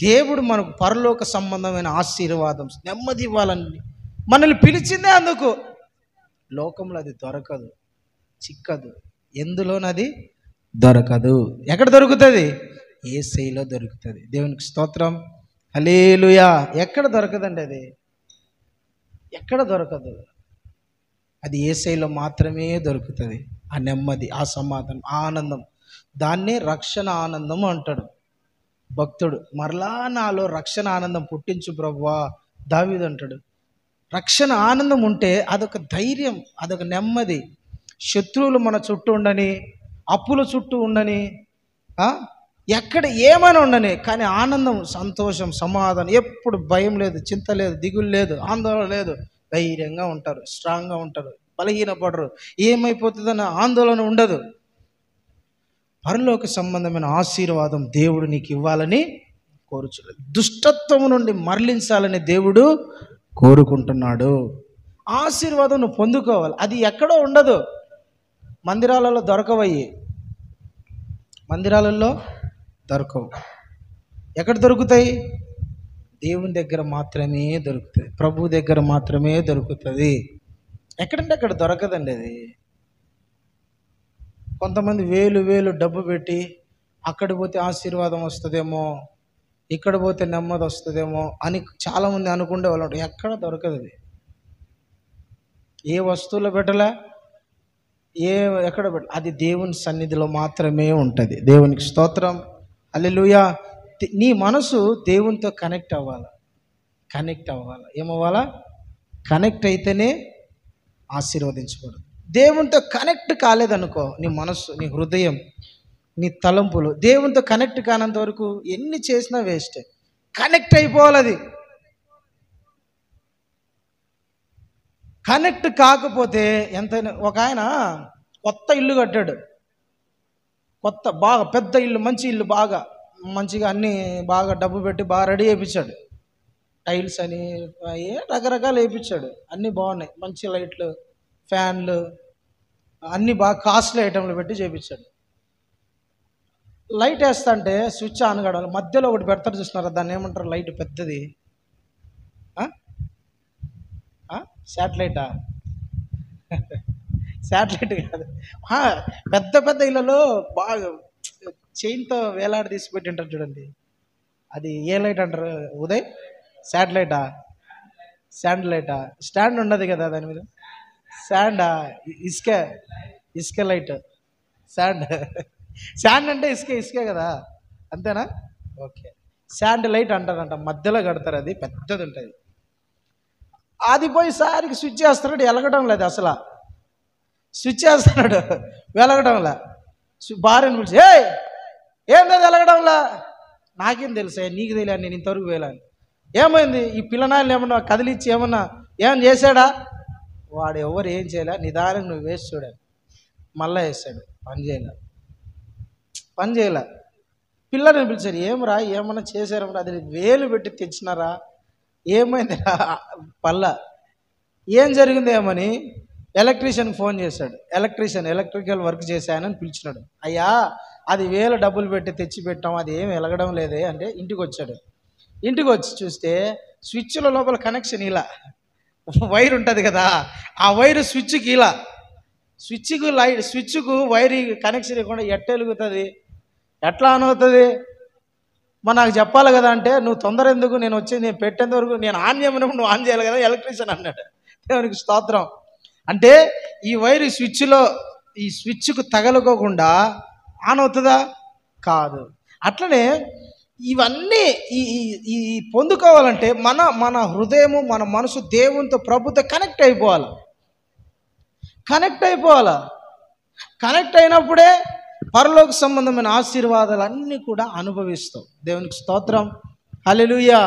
దేవుడు మనకు పరలోక సంబంధమైన ఆశీర్వాదం, నెమ్మది ఇవ్వాలని మనల్ని పిలిచిందే అందుకు. లోకంలో అది దొరకదు, చిక్కదు, ఎందులోనది దొరకదు. ఎక్కడ దొరుకుతుంది? యేసయ్యలో దొరుకుతుంది. దేవునికి స్తోత్రం. హల్లెలూయా. ఎక్కడ దొరకదండి అది, ఎక్కడ దొరకదు. అది యేసయ్యలో మాత్రమే దొరుకుతుంది. ఆ నెమ్మది, ఆ సమాధానం, ఆ ఆనందం, దాన్నే రక్షణ ఆనందం అంటాడు భక్తుడు. మరలా నాలో రక్షణ ఆనందం పుట్టించు ప్రభువా దావీదు అంటాడు. రక్షణ ఆనందం ఉంటే అదొక ధైర్యం, అదొక నెమ్మది. శత్రువులు మన చుట్టూ ఉండని, అప్పుల చుట్టూ ఉండని, ఎక్కడ ఏమైనా ఉండని, కానీ ఆనందం, సంతోషం, సమాధానం, ఎప్పుడు భయం లేదు, చింత లేదు, దిగులు లేదు, ఆందోళన లేదు. ధైర్యంగా ఉంటారు, స్ట్రాంగ్గా ఉంటారు, బలహీనపడరు, ఏమైపోతుందన్న ఆందోళన ఉండదు. పరలోక సంబంధమైన ఆశీర్వాదం దేవుడు నీకు ఇవ్వాలని కోరుచున్నాడు. దుష్టత్వం నుండి మరలించాలని దేవుడు కోరుకుంటున్నాడు. ఆశీర్వాదం నువ్వు పొందుకోవాలి. అది ఎక్కడో ఉండదు, మందిరాలలో దొరకవయ్యి, మందిరాలలో దొరకవు. ఎక్కడ దొరుకుతాయి? దేవుని దగ్గర మాత్రమే దొరుకుతుంది, ప్రభు దగ్గర మాత్రమే దొరుకుతుంది. ఎక్కడంటే అక్కడ దొరకదండి అది. కొంతమంది వేలు వేలు డబ్బు పెట్టి అక్కడ పోతే ఆశీర్వాదం వస్తుందేమో, ఇక్కడ పోతే నెమ్మది వస్తుందేమో అని చాలామంది అనుకుంటే వాళ్ళు ఎక్కడ దొరకదు అది. ఏ వస్తువులో పెట్టలే, ఎక్కడ పెట్ట, అది దేవుని సన్నిధిలో మాత్రమే ఉంటుంది. దేవునికి స్తోత్రం. హల్లెలూయా. నీ మనసు దేవునితో కనెక్ట్ అవ్వాలి, కనెక్ట్ అవ్వాలి. ఏమవ్వాలా? కనెక్ట్ అయితేనే ఆశీర్వదించబడదు. దేవునితో కనెక్ట్ కాలేదనుకో, నీ మనస్సు, నీ హృదయం, నీ తలంపులు దేవునితో కనెక్ట్ కానంత వరకు ఎన్ని చేసినా వేస్టే. కనెక్ట్ అయిపోవాలి. అది కనెక్ట్ కాకపోతే ఎంతైనా. ఒక ఆయన కొత్త ఇల్లు కట్టాడు, కొత్త బాగా పెద్ద ఇల్లు, మంచి ఇల్లు, బాగా మంచిగా అన్నీ బాగా డబ్బు పెట్టి బాగా రెడీ చేయించాడు. టైల్స్ అని రకరకాలు వేయించాడు, అన్నీ బాగున్నాయి, మంచి లైట్లు, ఫ్యాన్లు, అన్నీ బాగా కాస్ట్లీ ఐటెంలు పెట్టి చేయించాడు. లైట్ వేస్తా అంటే స్విచ్ ఆన్ కావాలి, మధ్యలో ఒకటి పెడతారు చూస్తున్నారా, దాన్ని ఏమంటారు? లైట్ పెద్దది, శాటిలైటా? శాటిలైట్ కాదు, పెద్ద పెద్ద ఇళ్ళలో బాగా చైన్తో వేలాడి తీసి పెట్టి ఉంటారు చూడండి, అది ఏ లైట్ అంటారు ఉదయ్? శాటిలైటా? శాండ్లైటా? స్టాండ్ ఉండదు కదా దాని మీద, శాండా? ఇసుక లైట్, శాండ్ అంటే ఇసుకే కదా, అంతేనా? ఓకే. శాండ్ లైట్ అంటారంట, మధ్యలో కడతారు, అది పెద్దది ఉంటుంది. అది పోయి సారికి స్విచ్ చేస్తున్నాడు, వెలగడం లేదు అసలు. స్విచ్ చేస్తున్నాడు, వెలగడంలా. భార్యను పిలిచి, ఏందో వెలగడంలా? నాకేం తెలుసా, నీకు తెలియదు, నేను ఇంతవరకు వేలాను. ఏమైంది? ఈ పిల్లనాయలు ఏమన్నా కదిలిచ్చి ఏమన్నా ఏమన్నా చేశాడా? వాడు ఎవరు ఏం చేయలే, నిదానం నువ్వు వేసి చూడాలి. మళ్ళా వేసాడు, పని చేయలే. పిల్లల్ని పిలిచారు, ఏమరా ఏమన్నా చేశారమ్మా? అది వేలు పెట్టి తెచ్చినారా? ఏమైంది పల్ల? ఏం జరిగింది ఏమని ఎలక్ట్రీషియన్కి ఫోన్ చేశాడు. ఎలక్ట్రికల్ వర్క్ చేశానని పిలిచినాడు. అయ్యా, అది వేలు డబ్బులు పెట్టి తెచ్చి పెట్టాం, అది ఏం వెలగడం లేదే అంటే ఇంటికి వచ్చాడు. ఇంటికి వచ్చి చూస్తే స్విచ్ల లోపల కనెక్షన్ ఇలా వైర్ ఉంటుంది కదా, ఆ వైరు స్విచ్కి ఇలా, స్విచ్కు వైర్ కనెక్షన్ ఇవ్వకుండా ఎట్ట వెలుగుతుంది, ఎట్లా ఆన్ అవుతుంది? మరి నాకు చెప్పాలి కదా అంటే, నువ్వు తొందర ఎందుకు, నేను వచ్చి నేను పెట్టేంత వరకు నేను ఆన్ చేయమన్నప్పుడు నువ్వు ఆన్ చేయాలి కదా ఎలక్ట్రీషియన్ అన్నాడు. దేవునికి స్తోత్రం. అంటే ఈ వైర్ ఈ స్విచ్కు తగలకోకుండా ఆన్ అవుతుందా? కాదు. అట్లనే ఇవన్నీ ఈ పొందుకోవాలంటే మన హృదయము, మన మనసు దేవునితో, ప్రభుతో కనెక్ట్ అయిపోవాలి. కనెక్ట్ అయినప్పుడే పరలోక సంబంధమైన ఆశీర్వాదాలు అన్నీ కూడా అనుభవిస్తావు. దేవునికి స్తోత్రం. హల్లెలూయా.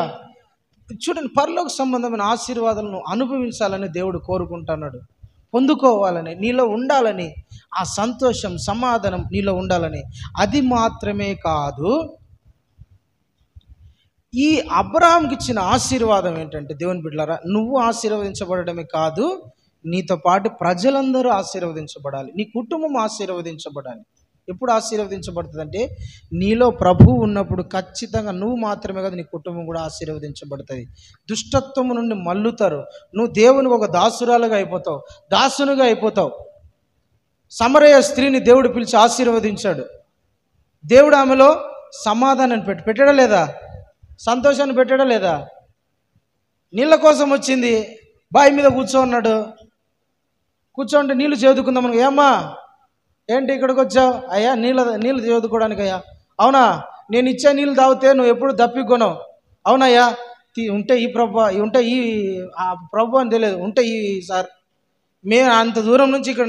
చూడండి, పరలోక సంబంధమైన ఆశీర్వాదాలను అనుభవించాలని దేవుడు కోరుకుంటున్నాడు, పొందుకోవాలని, నీలో ఉండాలని, ఆ సంతోషం సమాధానం నీలో ఉండాలని. అది మాత్రమే కాదు, ఈ అబ్రహాంకి ఇచ్చిన ఆశీర్వాదం ఏంటంటే దేవుని బిడ్డలారా, నువ్వు ఆశీర్వదించబడమే కాదు, నీతో పాటు ప్రజలందరూ ఆశీర్వదించబడాలి, నీ కుటుంబం ఆశీర్వదించబడాలి. ఎప్పుడు ఆశీర్వదించబడుతుందంటే నీలో ప్రభువు ఉన్నప్పుడు ఖచ్చితంగా నువ్వు మాత్రమే కాదు నీ కుటుంబం కూడా ఆశీర్వదించబడుతుంది. దుష్టత్వము నుండి మల్లుతారు. నువ్వు దేవునికి ఒక దాసురాలుగా అయిపోతావు, దాసునిగా అయిపోతావు. సమరయ స్త్రీని దేవుడు పిలిచి ఆశీర్వదించాడు. దేవుడు ఆమెలో సమాధానాన్ని పెట్టాడా లేదా? సంతోషాన్ని పెట్టాడా లేదా? నీళ్ళ కోసం వచ్చింది, బావి మీద కూర్చోన్నాడు. కూర్చోంటే నీళ్ళు చేదుకుందామని, ఏమ్మా ఏంటి ఇక్కడికి వచ్చావు? అయ్యా నీళ్ళు చదువుకోవడానికి. అయ్యా అవునా, నేను ఇచ్చే నీళ్ళు తాగితే నువ్వు ఎప్పుడు దప్పికొనవు. అవునయ్యా, ఉంటే ఈ ప్రభు, ఉంటే ఈ ప్రభు అని తెలియదు, ఉంటే ఈ సార్ మేము అంత దూరం నుంచి ఇక్కడ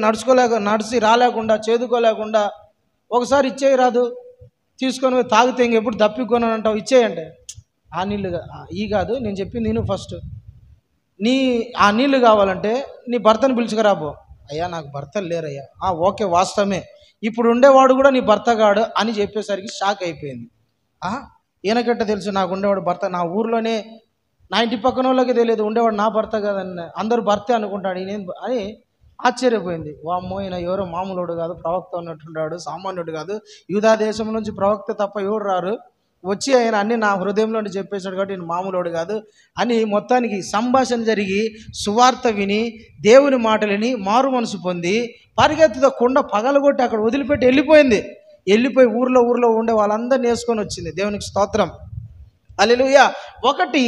నడిచి రాలేకుండా చేదుకోలేకుండా ఒకసారి ఇచ్చేయి రాదు, తీసుకొని తాగితే ఇంకెప్పుడు దప్పికొనని అంటావు, ఇచ్చేయండి. ఆ నీళ్ళు ఈ కాదు నేను చెప్పింది, నేను ఫస్ట్ ఆ నీళ్ళు కావాలంటే నీ భర్తను పిలుచుకురాబో. అయ్యా నాకు భర్తలు లేరయ్యా. ఓకే, వాస్తవమే, ఇప్పుడు ఉండేవాడు కూడా నీ భర్త కాడు అని చెప్పేసరికి షాక్ అయిపోయింది. ఈయనకట్ట తెలుసు నాకు ఉండేవాడు భర్త, నా ఊర్లోనే నా ఇంటి పక్కన వాళ్ళకి తెలియదు ఉండేవాడు నా భర్త కాదని, అందరూ భర్తే అనుకుంటాడు ఈయన అని ఆశ్చర్యపోయింది. వామ్మో, ఈయన ఎవరో మామూలుడు కాదు, ప్రవక్త ఉన్నట్టున్నాడు, సామాన్యుడు కాదు, యూదా దేశం నుంచి ప్రవక్త తప్ప ఎవరు రారు, వచ్చి ఆయన అన్ని నా హృదయంలో చెప్పేశాడు కాబట్టి నేను మామూలుడు కాదు అని మొత్తానికి సంభాషణ జరిగి సువార్త విని దేవుని మాటలని మారు మనసు పొంది పరిగెత్తుతో కొండ పగలగొట్టి అక్కడ వదిలిపెట్టి వెళ్ళిపోయి ఊర్లో ఉండే వాళ్ళందరినీ వేసుకొని వచ్చింది. దేవునికి స్తోత్రం, హల్లెలూయా. ఒకటి,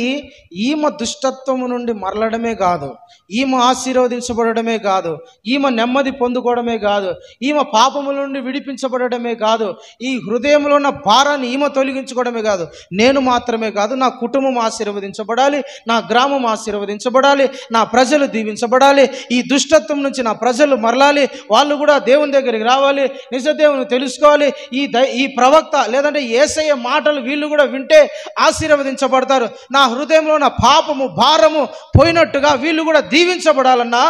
ఈమె దుష్టత్వము నుండి మరలడమే కాదు, ఈమె ఆశీర్వదించబడమే కాదు, ఈమె నెమ్మది పొందుకోవడమే కాదు, ఈమె పాపముల నుండి విడిపించబడమే కాదు, ఈ హృదయంలో ఉన్న భారాన్ని ఈమె తొలగించుకోవడమే కాదు, నేను మాత్రమే కాదు నా కుటుంబం ఆశీర్వదించబడాలి, నా గ్రామం ఆశీర్వదించబడాలి, నా ప్రజలు దీవించబడాలి, ఈ దుష్టత్వం నుంచి నా ప్రజలు మరలాలి, వాళ్ళు కూడా దేవుని దగ్గరికి రావాలి, నిజ దేవుని తెలుసుకోవాలి, ఈ ప్రవక్త లేదంటే యేసయ్య మాటలు వీళ్ళు కూడా వింటే ఆశీర్వదించబడతారు, నా హృదయంలో ఉన్న పాపము భారము పోయినట్టుగా వీళ్ళు కూడా దీవించబడాలన్నా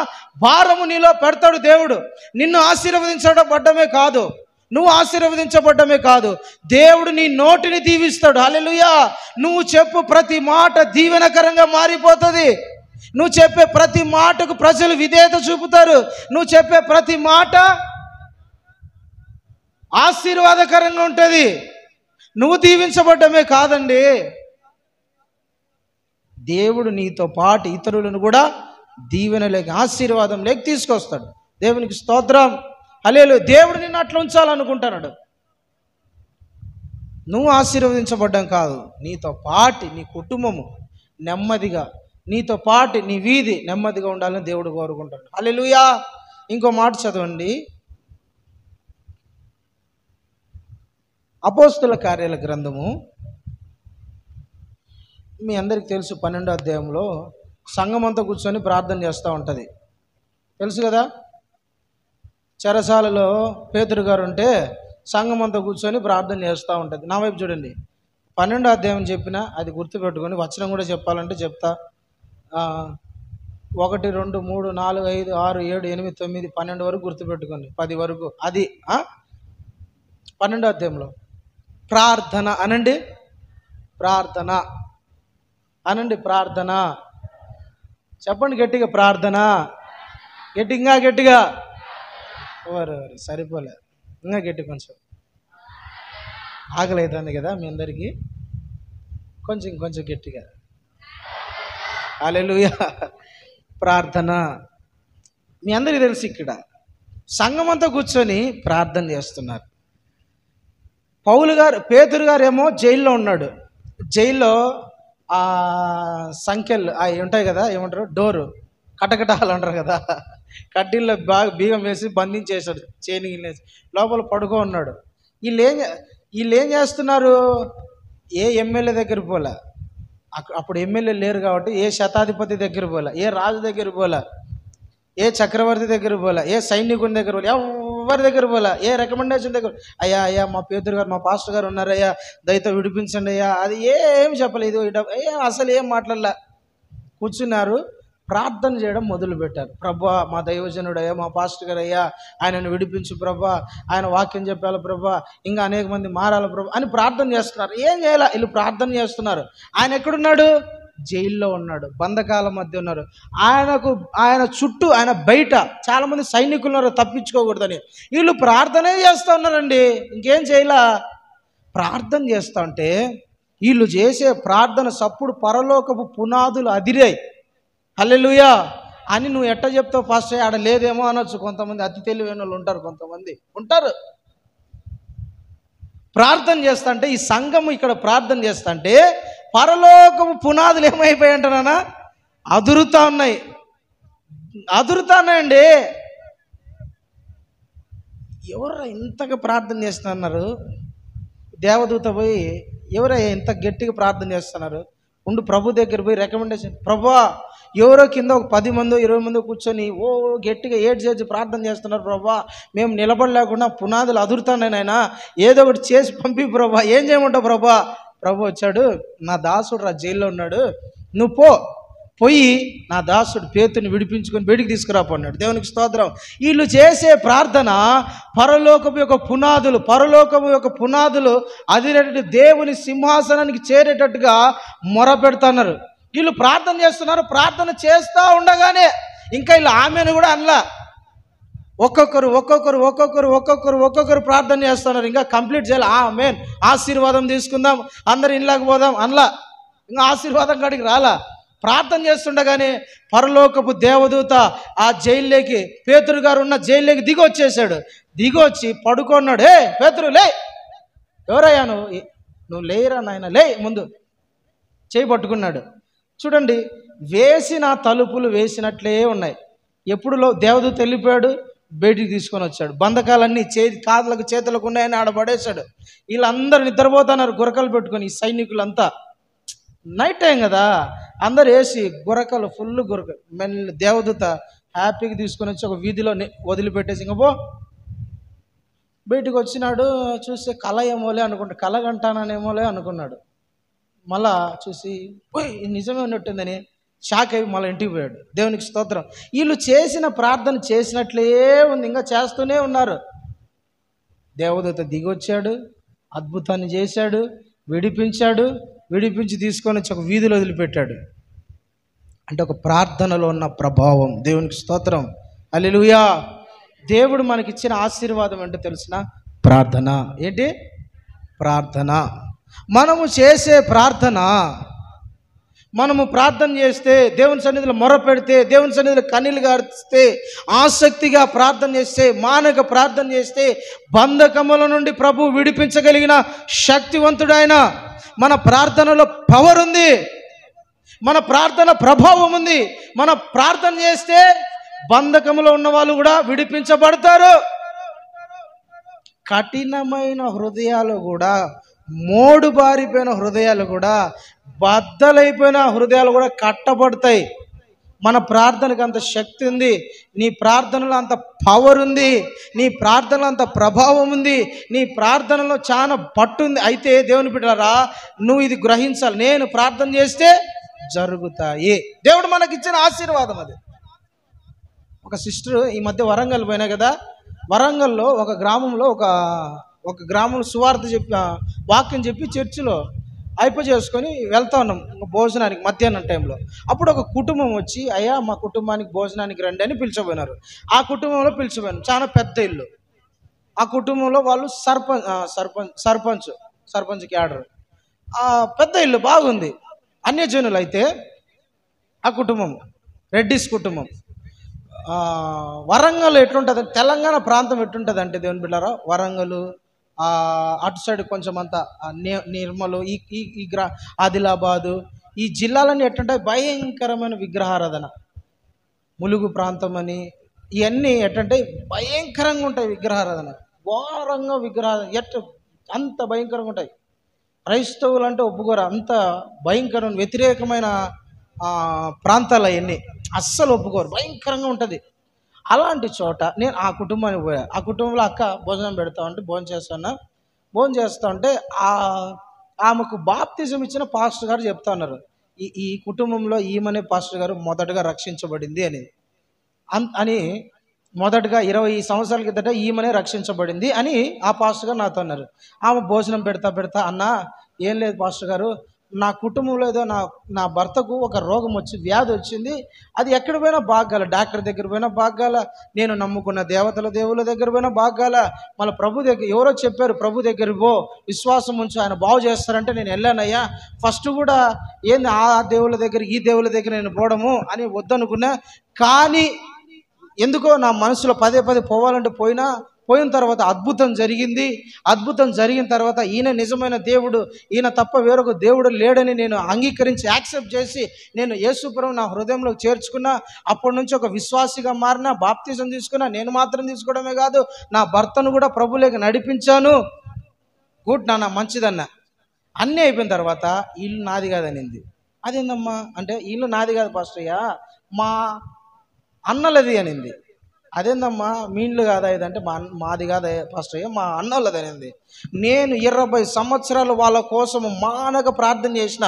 భారము నీలో పెడతాడు దేవుడు. నిన్ను ఆశీర్వదించబడ్డమే కాదు, నువ్వు ఆశీర్వదించబడ్డమే కాదు, దేవుడు నీ నోటిని దీవిస్తాడు. హల్లెలూయా. నువ్వు చెప్పు ప్రతి మాట దీవెనకరంగా మారిపోతుంది. నువ్వు చెప్పే ప్రతి మాటకు ప్రజలు విధేయత చూపుతారు. నువ్వు చెప్పే ప్రతి మాట ఆశీర్వాదకరంగా ఉంటుంది. నువ్వు దీవించబడ్డమే కాదండి, దేవుడు నీతో పాటు ఇతరులను కూడా దీవెనలేక ఆశీర్వాదం లేక తీసుకొస్తాడు. దేవునికి స్తోత్రం, హల్లెలూయా. దేవుడు నిన్ను అట్లా ఉంచాలనుకుంటున్నాడు. నువ్వు ఆశీర్వదించబడ్డం కాదు, నీతో పాటు నీ కుటుంబము నెమ్మదిగా, నీతో పాటు నీ వీధి నెమ్మదిగా ఉండాలని దేవుడు కోరుకుంటాడు. హల్లెలూయా. ఇంకో మాట చదవండి, అపోస్తుల కార్యాల గ్రంథము. మీ అందరికీ తెలుసు, 12వ అధ్యాయంలో సంఘం అంతా కూర్చొని ప్రార్థన చేస్తూ ఉంటుంది, తెలుసు కదా. చెరసాలలో పేతురు గారు ఉంటే సంఘం అంతా కూర్చొని ప్రార్థన చేస్తూ ఉంటుంది. నా వైపు చూడండి, 12వ అధ్యాయం చెప్పినా అది గుర్తుపెట్టుకొని, వచనం కూడా చెప్పాలంటే చెప్తా. 1, 2, 3, 4, 5, 6, 7, 8, 9, 12 వరకు గుర్తుపెట్టుకోండి, 10 వరకు. అది 12వ అధ్యాయంలో ప్రార్థన అనండి, ప్రార్థన అనండి, ప్రార్థన చెప్పండి గట్టిగా, ప్రార్థన గట్టిగా. ఎవరు సరిపోలే, ఇంకా గట్టి, కొంచెం ఆకలి అవుతుంది కదా మీ అందరికీ, కొంచెం గట్టిగా. హల్లెలూయా. ప్రార్థన మీ అందరికీ తెలుసు, ఇక్కడ సంఘం అంతా కూర్చొని ప్రార్థన చేస్తున్నారు. పేతురు గారు ఏమో జైల్లో ఉన్నాడు. జైల్లో సంఖ్యలు అవి ఉంటాయి కదా, ఏమంటారు, డోరు కటకటాలు అంటారు కదా, కడ్డీల్లో బాగా బీగం వేసి బంధించేశాడు, చైన్ గిన్నేసి లోపల పడుకో ఉన్నాడు. వీళ్ళు ఏం చేస్తున్నారు, ఏ ఎమ్మెల్యే దగ్గర పోలే, అప్పుడు ఎమ్మెల్యే లేరు కాబట్టి ఏ శతాధిపతి దగ్గర పోలే, ఏ రాజు దగ్గర పోలే, ఏ చక్రవర్తి దగ్గర పోలే, ఏ సైనికుని దగ్గర పోలే, ఎవరి దగ్గర పోలే, ఏ రికమెండేషన్ దగ్గర అయ్యా అయ్యా మా పేతురు గారు మా పాస్టర్ గారు ఉన్నారయ్యా దయతో విడిపించండి అయ్యా, అది ఏం చెప్పలేదు, అసలు ఏం మాట్లాడలే. కూర్చున్నారు, ప్రార్థన చేయడం మొదలుపెట్టారు. ప్రభా మా దైవజనుడు అయ్యా మా పాస్టర్ గారు అయ్యా ఆయనను విడిపించు ప్రభా, ఆయన వాక్యం చెప్పాలి ప్రభా, ఇంకా అనేక మంది మారాలి ప్రభా అని ప్రార్థన చేస్తున్నారు. ఏం చేయాలి, వీళ్ళు ప్రార్థన చేస్తున్నారు. ఆయన ఎక్కడున్నాడు? జైల్లో ఉన్నాడు, బంధకాల మధ్య ఉన్నారు. ఆయన చుట్టూ ఆయన బయట చాలామంది సైనికులు ఉన్నారు తప్పించుకోకూడదని. వీళ్ళు ప్రార్థనే చేస్తూ ఉన్నారండి, ఇంకేం చేయలా. ప్రార్థన చేస్తూ ఉంటే వీళ్ళు చేసే ప్రార్థన సప్పుడు పరలోకపు పునాదులు అదిరాయి. హల్లెలూయా అని నువ్వు ఎట్ట చెప్తావు పాస్టర్, ఆడ లేదేమో అనొచ్చు. కొంతమంది అతి తెలివైన వాళ్ళు ఉంటారు, కొంతమంది ఉంటారు. ప్రార్థన చేస్తుంటే ఈ సంఘం ఇక్కడ ప్రార్థన చేస్తుంటే పరలోకము పునాదులు ఏమైపోయాయంటానా, అదురుతానండి. ఎవరు ఇంతగా ప్రార్థన చేస్తున్నారు? దేవదూత పోయి ఎవరయ్యా ఇంత గట్టిగా ప్రార్థన చేస్తున్నారు? ఉండు ప్రభు దగ్గర పోయి రికమెండేషన్, ప్రభా ఎవరో కింద ఒక 10 మందో 20 మందో కూర్చొని గట్టిగా ఏడ్చేసి ప్రార్థన చేస్తున్నారు ప్రభా, మేము నిలబడలేకుండా పునాదులు అదురుతున్నాయి నాయనా, ఏదో ఒకటి చేసి పంపి ప్రభా, ఏం చేయమంటావు ప్రభా? ప్రభు వచ్చాడు, నా దాసుడు రా జైల్లో ఉన్నాడు, నువ్వు పోయి నా దాసుడు పేతుని విడిపించుకొని బయటికి తీసుకురాపన్నాడు. దేవునికి స్తోత్రం. వీళ్ళు చేసే ప్రార్థన పరలోకపు యొక్క పునాదులు అదిరేటట్టు దేవుని సింహాసనానికి చేరేటట్టుగా మొరపెడుతున్నారు. వీళ్ళు ప్రార్థన చేస్తున్నారు. ప్రార్థన చేస్తూ ఉండగానే ఇంకా వీళ్ళు ఆమెను కూడా అనలా. ఒక్కొక్కరు ప్రార్థన చేస్తున్నారు. ఇంకా కంప్లీట్ చేయాలి. ఆమేన్, ఆశీర్వాదం తీసుకుందాం, అందరు ఇళ్ళకి పోదాం అనలా. ఇంకా ఆశీర్వాదం కాడికి రాలా. ప్రార్థన చేస్తుండగానే పరలోకపు దేవదూత ఆ జైల్లోకి, పేతురు గారు ఉన్న జైల్లోకి దిగి వచ్చి పడుకున్నాడు. ఏ పేతురు లే, ఎవరయ్యా నువ్వు లేరా నాయన, లే ముందు చేయి పట్టుకున్నాడు. చూడండి, వేసిన తలుపులు వేసినట్లే ఉన్నాయి. ఎప్పుడు దేవదూత వెళ్ళిపోయాడు, బయటికి తీసుకొని వచ్చాడు. బంధకాలన్నీ చేతులకు ఉన్నాయని ఆడపడేశాడు. వీళ్ళందరూ నిద్రపోతున్నారు గురకలు పెట్టుకొని. ఈ సైనికులంతా నైట్ టైం కదా, అందరు వేసి గురకలు ఫుల్ గురకలు. మెల్లి దేవదూత హ్యాపీగా తీసుకొని వచ్చి ఒక వీధిలో వదిలిపెట్టేసి ఇంకా బయటికి వచ్చినాడు. చూస్తే కళ ఏమోలే కలగంటానేమోలే అనుకున్నాడు. మళ్ళా చూసి నిజమే ఉన్నట్టుందని షాక్ అయ్యి మళ్ళీ ఇంటికి పోయాడు. దేవునికి స్తోత్రం. వీళ్ళు చేసిన ప్రార్థన చేసినట్లే ఉంది, ఇంకా చేస్తూనే ఉన్నారు. దేవదూత దిగొచ్చాడు, అద్భుతాన్ని చేశాడు, విడిపించి తీసుకొని వచ్చి ఒక వీధిలో వదిలిపెట్టాడు. అంటే ఒక ప్రార్థనలో ఉన్న ప్రభావం. దేవునికి స్తోత్రం. హల్లెలూయా. దేవుడు మనకిచ్చిన ఆశీర్వాదం అంటే తెలిసిన ప్రార్థన. ఏంటి? ప్రార్థన. మనము చేసే ప్రార్థన, మనము ప్రార్థన చేస్తే, దేవుని సన్నిధిలో మొర పెడితే, దేవుని సన్నిధిలో కన్నీళ్లు గారిస్తే, ఆసక్తిగా ప్రార్థన చేస్తే, మానక ప్రార్థన చేస్తే బంధకముల నుండి ప్రభు విడిపించగలిగిన శక్తివంతుడైన మన ప్రార్థనలో పవర్ ఉంది, మన ప్రార్థన ప్రభావం ఉంది. మన ప్రార్థన చేస్తే బంధకములో ఉన్న వాళ్ళు కూడా విడిపించబడతారు. కఠినమైన హృదయాలు కూడా, మోడుబారిపోయిన హృదయాలు కూడా, బద్దలైపోయిన హృదయాలు కూడా కట్టబడతాయి. మన ప్రార్థనకు అంత శక్తి ఉంది, నీ ప్రార్థనలో అంత పవర్ ఉంది, నీ ప్రార్థనలో అంత ప్రభావం ఉంది, నీ ప్రార్థనలో చాలా పట్టు ఉంది. అయితే దేవుని బిడ్డలారా, నువ్వు ఇది గ్రహించాలి. నేను ప్రార్థన చేస్తే జరుగుతాయి. దేవుడు మనకిచ్చిన ఆశీర్వాదం అది. ఒక సిస్టర్ ఈ మధ్య వరంగల్ పోయినా కదా, వరంగల్లో ఒక గ్రామంలో ఒక గ్రామంలో సువార్త చెప్పి వాక్యం చెప్పి చర్చిలో చేసుకొని వెళ్తా ఉన్నాం భోజనానికి మధ్యాహ్నం టైంలో. అప్పుడు ఒక కుటుంబం వచ్చి, అయ్యా మా కుటుంబానికి భోజనానికి రండి అని పిలిచిపోయినారు. ఆ కుటుంబంలో పిలిచిపోయాను. చాలా పెద్ద ఇల్లు. ఆ కుటుంబంలో వాళ్ళు సర్పంచ్ క్యాడర్. పెద్ద ఇల్లు బాగుంది. అన్యజనులు అయితే ఆ కుటుంబం రెడ్డిస్ కుటుంబం. వరంగల్ ఎట్లుంటుంది, తెలంగాణ ప్రాంతం ఎట్లుంటుంది అంటే దేవుని బిడ్డారా, వరంగల్ అటు సైడ్ కొంచెం అంతా నిర్మలు, ఈ ఆదిలాబాదు, ఈ జిల్లాలన్నీ ఎట్లుంటాయి, భయంకరమైన విగ్రహారాధన. ములుగు ప్రాంతం అని ఇవన్నీ ఎట్లంటే భయంకరంగా ఉంటాయి విగ్రహారాధన. ఘోరంగా విగ్రహారాధన అంత భయంకరంగా ఉంటాయి. క్రైస్తవులు అంటే ఒప్పుకోరు, అంత భయంకరమైన వ్యతిరేకమైన ప్రాంతాలు అవన్నీ అస్సలు ఒప్పుకోరు, భయంకరంగా ఉంటుంది. అలాంటి చోట నేను ఆ కుటుంబానికి పోయా. ఆ కుటుంబంలో అక్క భోజనం పెడతా ఉంటే భోజనం చేస్తూ ఉంటే ఆమెకు బాప్తిజం ఇచ్చిన పాస్టర్ గారు చెప్తా ఉన్నారు, ఈ కుటుంబంలో ఈమెనే పాస్టర్ గారు మొదటగా రక్షించబడింది అని మొదటగా 20 సంవత్సరాల కిందట ఈమెనే రక్షించబడింది అని ఆ పాస్టర్ గారు నాతో అన్నారు. ఆమె భోజనం పెడతా అన్న ఏం లేదు పాస్టర్ గారు, నా కుటుంబంలో ఏదో నా భర్తకు ఒక రోగం వ్యాధి వచ్చింది, అది ఎక్కడ పోయినా బాగాల, డాక్టర్ దగ్గర పోయినా బాగాల, నేను నమ్ముకున్న దేవుల దగ్గర పోయినా బాగాల, మళ్ళీ ప్రభు దగ్గర ఎవరో చెప్పారు ప్రభు దగ్గర పో, విశ్వాసం ఉంచి ఆయన బాగు చేస్తారంటే నేను వెళ్ళానయ్యా. ఫస్ట్ కూడా ఏంది ఆ దేవుళ్ళ దగ్గర ఈ దేవుళ్ళ దగ్గర నేను పోవడము అని వద్దనుకున్నా, కానీ ఎందుకో నా మనసులో పదే పోవాలంటే పోయిన తర్వాత అద్భుతం జరిగిన తర్వాత ఈయన నిజమైన దేవుడు, ఈయన తప్ప వేరొక దేవుడు లేడని నేను అంగీకరించి యాక్సెప్ట్ చేసి నేను యేసుప్రభువు నా హృదయంలో చేర్చుకున్నా. అప్పటి నుంచి ఒక విశ్వాసిగా మారినా, బాప్తిజం తీసుకున్నా. నేను మాత్రం తీసుకోవడమే కాదు, నా భర్తను కూడా ప్రభువులోకి నడిపించాను. గుడ్ నాన్న, మంచిదన్న. అన్నీ అయిపోయిన తర్వాత ఇల్లు నాది కాదనింది. అదేందమ్మా అంటే, ఇల్లు నాది కాదు పాస్టయ్య, మా అన్నలది అనింది. అదేందమ్మా మీ ఇల్లు కాదా ఇదంటే, మాది కాదా పాస్టయ్య, మా అన్నలది అనింది. నేను 20 సంవత్సరాలు వాళ్ళ కోసం మానక ప్రార్థన చేసిన.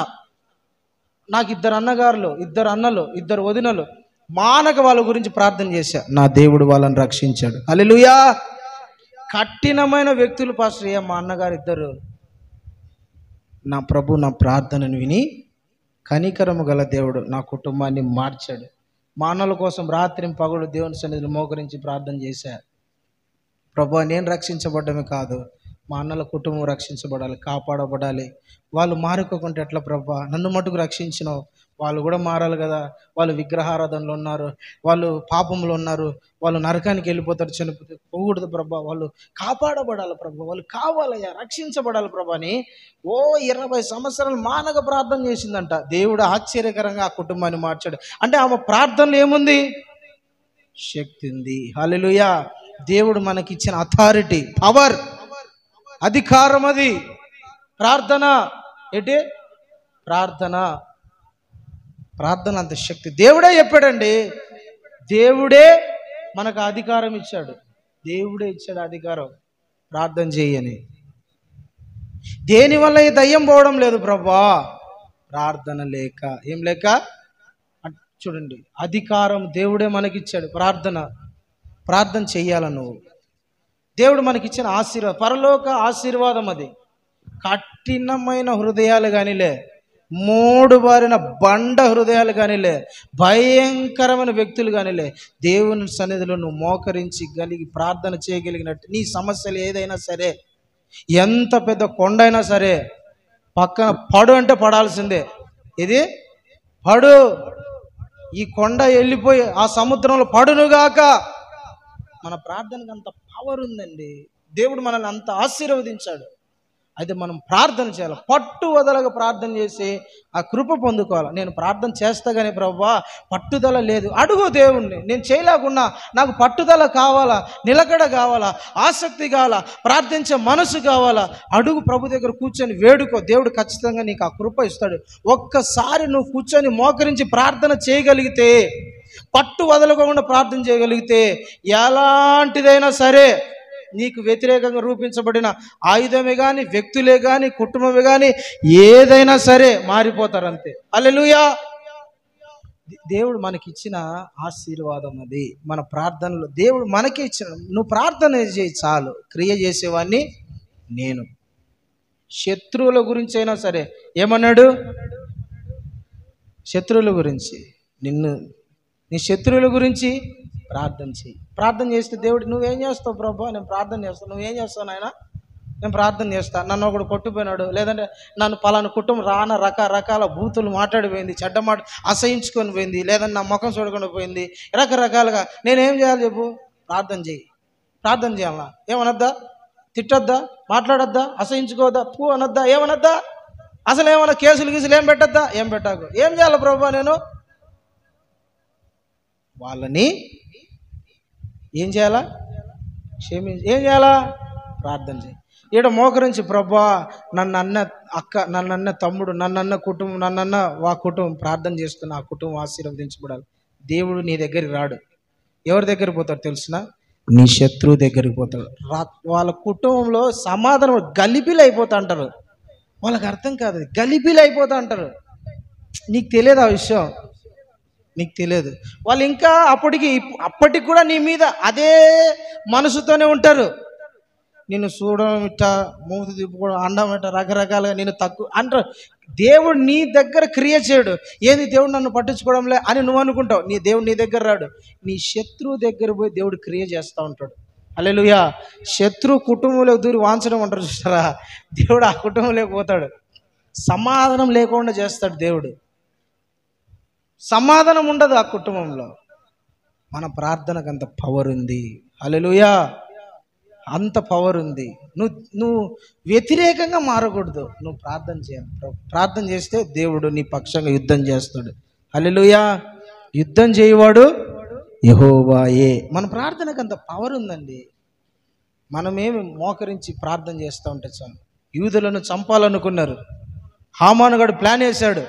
నాకు 2 అన్నగారులు, 2 అన్నలు, 2 వదినలు, మానక వాళ్ళ గురించి ప్రార్థన చేశా. నా దేవుడు వాళ్ళని రక్షించాడు. హల్లెలూయా. కఠినమైన వ్యక్తులు పాస్టయ్య మా అన్నగారు 2. నా ప్రభు నా ప్రార్థనను విని కనికరము గల దేవుడు నా కుటుంబాన్ని మార్చాడు. మా అన్నల కోసం రాత్రి పగలు దేవుని సన్నిధిలో మోకరించి ప్రార్థన చేశారు. ప్రభు నేను రక్షించబడ్డమే కాదు, మా అన్నల కుటుంబం రక్షించబడాలి, కాపాడబడాలి. వాళ్ళు మారుకోకుంటే ఎట్లా ప్రభా, నన్ను మటుకు రక్షించినావు, వాళ్ళు కూడా మారాలి కదా. వాళ్ళు విగ్రహారాధనలో ఉన్నారు, వాళ్ళు పాపంలో ఉన్నారు, వాళ్ళు నరకానికి వెళ్ళిపోతారు, చనిపోతే పోకూడదు ప్రభా, వాళ్ళు కాపాడబడాలి ప్రభా, వాళ్ళు కావాలయ్యా, రక్షించబడాలి ప్రభా అని 20 సంవత్సరాలు మానక ప్రార్థన చేసిందంట. దేవుడు ఆశ్చర్యకరంగా ఆ కుటుంబాన్ని మార్చాడు. అంటే ఆమె ప్రార్థనలో ఏముంది? శక్తి ఉంది. హల్లెలూయా. దేవుడు మనకిచ్చిన అథారిటీ, పవర్, అధికారం, అది ప్రార్థన. ఏంటి ప్రార్థన అంత శక్తి. దేవుడే చెప్పాడండి, దేవుడే మనకు అధికారం ఇచ్చాడు. దేవుడే ఇచ్చాడు అధికారం ప్రార్థన చేయని. దేనివల్ల ఈ దయ్యం పోవడం లేదు ప్రభా? ప్రార్థన లేక. ఏం లేక? చూడండి, అధికారం దేవుడే మనకిచ్చాడు. ప్రార్థన చెయ్యాల నువ్వు. దేవుడు మనకిచ్చిన ఆశీర్వాదం, పరలోక ఆశీర్వాదం అది. కఠినమైన హృదయాలు కానీలే, మూడుబారిన బండ హృదయాలు కానీలే, భయంకరమైన వ్యక్తులు కానీలే, దేవుని సన్నిధిలో నువ్వు మోకరించి ప్రార్థన చేయగలిగినట్టు నీ సమస్యలు ఏదైనా సరే, ఎంత పెద్ద కొండ అయినా సరే, పక్కన పడు అంటే పడాల్సిందే. ఇది పడు, ఈ కొండ వెళ్ళిపోయి ఆ సముద్రంలో పడునుగాక. మన ప్రార్థనకు అంత పవర్ ఉందండి. దేవుడు మనల్ని అంత ఆశీర్వదించాడు. అయితే మనం ప్రార్థన చేయాలి, పట్టు వదలగా ప్రార్థన చేసి ఆ కృప పొందుకోవాలి. నేను ప్రార్థన చేస్తా కానీ ప్రభువా పట్టుదల లేదు, అడుగు దేవుణ్ణి. నేను చేయలేకున్నా, నాకు పట్టుదల కావాలా, నిలకడ కావాలా, ఆసక్తి కావాలా, ప్రార్థించే మనసు కావాలా, అడుగు. ప్రభు దగ్గర కూర్చొని వేడుకో, దేవుడు ఖచ్చితంగా నీకు ఆ కృప ఇస్తాడు. ఒక్కసారి నువ్వు కూర్చొని మోకరించి ప్రార్థన చేయగలిగితే, పట్టు వదలకుండా ప్రార్థన చేయగలిగితే, ఎలాంటిదైనా సరే నీకు వ్యతిరేకంగా రూపించబడిన ఆయుధమే కానీ, వ్యక్తులే కానీ, కుటుంబమే కానీ, ఏదైనా సరే మారిపోతారు అంతే. హల్లెలూయా. దేవుడు మనకిచ్చిన ఆశీర్వాదం అది. మన ప్రార్థనలో దేవుడు మనకి ఇచ్చిన, నువ్వు ప్రార్థన చేయి చాలు, క్రియ చేసేవాడిని నేను. శత్రువుల గురించి అయినా సరే ఏమన్నాడు? శత్రువుల గురించి, నీ శత్రువుల గురించి ప్రార్థన చేయి. ప్రార్థన చేస్తే దేవుడు, నువ్వేం చేస్తావు ప్రభా? నేను ప్రార్థన చేస్తాను. నువ్వేం చేస్తావు నాయన? నేను ప్రార్థన చేస్తాను. నన్ను ఒకడు కొట్టిపోయినాడు, లేదంటే నన్ను పలానా కుటుంబం రకరకాల బూతులు మాట్లాడిపోయింది, చెడ్డ మాట అసహించుకొని పోయింది, లేదంటే నా ముఖం చూడకుండా పోయింది, రకరకాలుగా. నేనేం చేయాలి చెప్పు? ప్రార్థన చేయి. ప్రార్థన చేయాలా? ఏమనొద్దా? తిట్టొద్దా? మాట్లాడొద్దా? అసహించుకోవద్దా? పూ అనొద్దా? ఏమనొద్దా? అసలు ఏమన్నా కేసులు గీసులు ఏం పెట్టద్దా? ఏం పెట్టాకు. ఏం చేయాలి ప్రభా? నేను వాళ్ళని ఏం చేయాలా? ఏం చేయాలా? ప్రార్థన చేయి. ఈడ మోకరించి ప్రభా నన్నన్న అక్క, నన్నన్న తమ్ముడు, నన్నన్న కుటుంబం, నన్నన్న కుటుంబం ప్రార్థన చేస్తున్న ఆ కుటుంబం ఆశీర్వదించబడాలి. దేవుడు నీ దగ్గరికి రాడు. ఎవరి దగ్గరికి పోతాడు తెలిసిన? నీ శత్రువు దగ్గరికి పోతాడు. వాళ్ళ కుటుంబంలో సమాధానం గలిబిలు అయిపోతా అంటారు. వాళ్ళకి అర్థం కాదు, గలిబిలు అయిపోతా అంటారు. నీకు తెలియదు ఆ విషయం, నీకు తెలియదు. వాళ్ళు ఇంకా అప్పటికి కూడా నీ మీద అదే మనసుతోనే ఉంటారు. నిన్ను చూడడం ఇట్ట, మూతి తిప్పుకోవడం, అండం ఇట్ట, రకరకాలుగా నేను తక్కువ అంటారు. దేవుడు నీ దగ్గర క్రియ చేయడు. ఏది దేవుడు నన్ను పట్టించుకోవడంలే అని నువ్వు అనుకుంటావు. దేవుడు నీ దగ్గర రాడు, నీ శత్రువు దగ్గర పోయి దేవుడు క్రియ చేస్తూ ఉంటాడు. హల్లెలూయా. శత్రు కుటుంబంలోకి దూరి వాంచడం అంటారు చూసారా, దేవుడు ఆ కుటుంబంలోకి పోతాడు. సమాధానం లేకుండా చేస్తాడు దేవుడు. సమాధానం ఉండదు ఆ కుటుంబంలో. మన ప్రార్థనకు అంత పవర్ ఉంది. హల్లెలూయా, అంత పవర్ ఉంది. నువ్వు వ్యతిరేకంగా మారకూడదు, నువ్వు ప్రార్థన చేయాలి. ప్రార్థన చేస్తే దేవుడు నీ పక్షంగా యుద్ధం చేస్తాడు. హల్లెలూయా. యుద్ధం చేయవాడు యెహోవాయే. మన ప్రార్థనకు అంత పవర్ ఉందండి. మనమేమి మోకరించి ప్రార్థన చేస్తూ ఉంటే చాలు. యూదులను చంపాలనుకున్నారు, హామానుగాడు ప్లాన్ వేశాడు.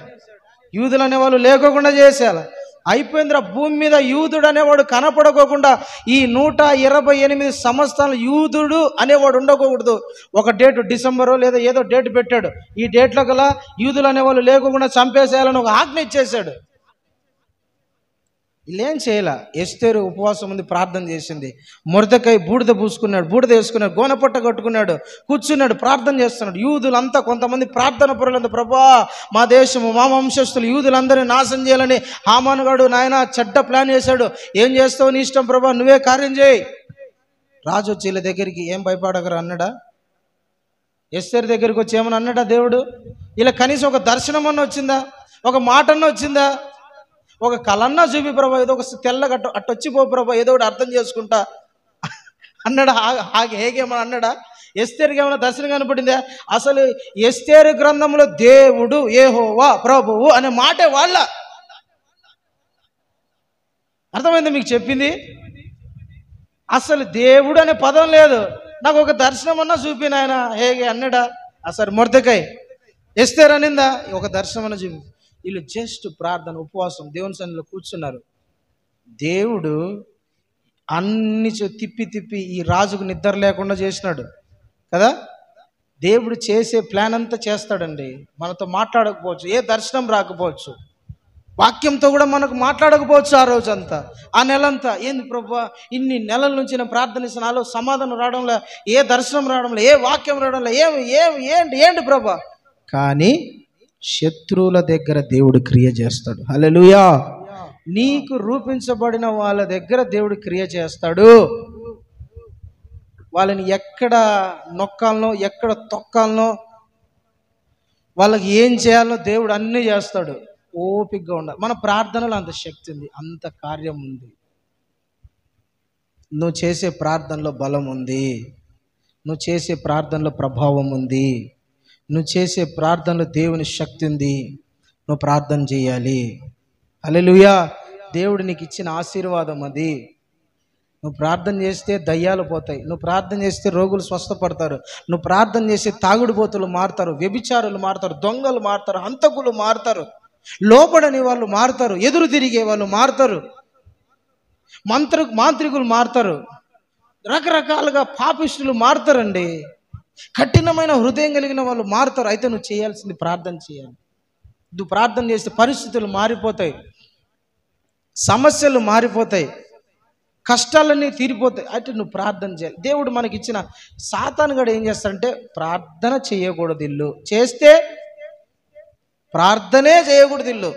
యూదులు అనేవాళ్ళు లేకోకుండా చేసేయాలి. అయిపోయిందిరా, భూమి మీద యూదుడు అనేవాడు కనపడకోకుండా ఈ 128 సంవత్సరాలు యూదుడు అనేవాడు ఉండకూడదు. ఒక డేట్ డిసెంబరో లేదా ఏదో డేట్ పెట్టాడు. ఈ డేట్లో గల యూదులు అనేవాళ్ళు లేకుండా చంపేసేయాలని ఒక ఆజ్ఞ ఇచ్చేశాడు. వీళ్ళేం చేయలే. ఎస్తేరు ఉపవాసం ఉంది, ప్రార్థన చేసింది. మొర్దెకై బూడిద పూసుకున్నాడు, బూడిద వేసుకున్నాడు, గోనపట్ట కట్టుకున్నాడు, కూర్చున్నాడు, ప్రార్థన చేస్తున్నాడు. యూదులంతా కొంతమంది ప్రార్థన పరులంతా, ప్రభా మా దేశము మా వంశస్థులు యూదులందరినీ నాశనం చేయాలని హామానుగాడు నాయన చెడ్డ ప్లాన్ చేశాడు. ఏం చేస్తావు నీ ఇష్టం ప్రభా, నువ్వే కార్యం చేయి. రాజు వచ్చి వీళ్ళ దగ్గరికి ఏం భయపడగరా అన్నాడా? ఎస్తేరు దగ్గరికి వచ్చి ఏమని అన్నాడా దేవుడు? ఇలా కనీసం ఒక దర్శనం అన్న వచ్చిందా? ఒక మాట అన్న వచ్చిందా? ఒక కలన్నా చూపి ప్రభా, ఏదో ఒక తెల్లగా అట్టొచ్చిపో ప్రభా, ఏదో ఒకటి అర్థం చేసుకుంటా అన్నాడా? హేగేమని అన్నాడా? ఎస్తేరుకి ఏమైనా దర్శనం కనపడిందా? అసలు ఎస్తేరు గ్రంథంలో దేవుడు యెహోవా ప్రభువు అనే మాటే వాళ్ళ. అర్థమైంది మీకు చెప్పింది? అసలు దేవుడు అనే పదం లేదు. నాకు ఒక దర్శనం అన్నా చూపి నాయన హేగే అన్నాడా? అసలు మొర్దెకై ఎస్తేరు అనిందా? ఒక దర్శనం అన్నా చూపి. వీళ్ళు జస్ట్ ప్రార్థన, ఉపవాసం, దేవుని సన్నిధిలో కూర్చున్నారు. దేవుడు అన్ని తిప్పి ఈ రాజుకు నిద్ర లేకుండా చేసినాడు కదా. దేవుడు చేసే ప్లాన్ అంతా చేస్తాడండి. మనతో మాట్లాడకపోవచ్చు, ఏ దర్శనం రాకపోవచ్చు, వాక్యంతో కూడా మనకు మాట్లాడకపోవచ్చు ఆ రోజంతా, ఆ నెలంతా. ఏంది ప్రభువా, ఇన్ని నెలల నుంచి నేను ప్రార్థనిస్తాను, నాలో సమాధానం రావడంలో, ఏ దర్శనం రావడంలో, ఏ వాక్యం రావడంలో, ఏంటి ప్రభా. కానీ శత్రువుల దగ్గర దేవుడు క్రియ చేస్తాడు. హల్లెలూయా. నీకు రూపించబడిన వాళ్ళ దగ్గర దేవుడు క్రియ చేస్తాడు. వాళ్ళని ఎక్కడ నొక్కాలనో, ఎక్కడ తొక్కాలనో, వాళ్ళకి ఏం చేయాలో దేవుడు అన్నీ చేస్తాడు. ఓపికగా ఉండాలి. మన ప్రార్థనలో అంత శక్తి ఉంది, అంత కార్యం ఉంది. నువ్వు చేసే ప్రార్థనలో బలం ఉంది, నువ్వు చేసే ప్రార్థనలో ప్రభావం ఉంది, నువ్వు చేసే ప్రార్థనలో దేవుని శక్తి ఉంది. నువ్వు ప్రార్థన చేయాలి. హల్లెలూయా. దేవుడు నీకు ఇచ్చిన ఆశీర్వాదం అది. నువ్వు ప్రార్థన చేస్తే దయ్యాలు పోతాయి, నువ్వు ప్రార్థన చేస్తే రోగులు స్వస్థపడతారు, నువ్వు ప్రార్థన చేస్తే తాగుడుబోతులు మారుతారు, వ్యభిచారులు మారుతారు, దొంగలు మారుతారు, హంతకులు మారుతారు, లోబడని వాళ్ళు మారుతారు, ఎదురు తిరిగే వాళ్ళు మారుతారు, మాంత్రికులు మారుతారు, రకరకాలుగా పాపిష్టులు మారుతారండి. కఠినమైన హృదయం కలిగిన వాళ్ళు మారుతారు. అయితే నువ్వు చేయాల్సింది ప్రార్థన చేయాలి. నువ్వు ప్రార్థన చేస్తే పరిస్థితులు మారిపోతాయి, సమస్యలు మారిపోతాయి, కష్టాలన్నీ తీరిపోతాయి. అయితే నువ్వు ప్రార్థన చేయాలి. దేవుడు మనకి ఇచ్చిన సాతాను గడు ఏం చేస్తాడంటే, ప్రార్థన చేయకూడదు ఇల్లు చేస్తే, ప్రార్థనే చేయకూడదు ఇల్లు.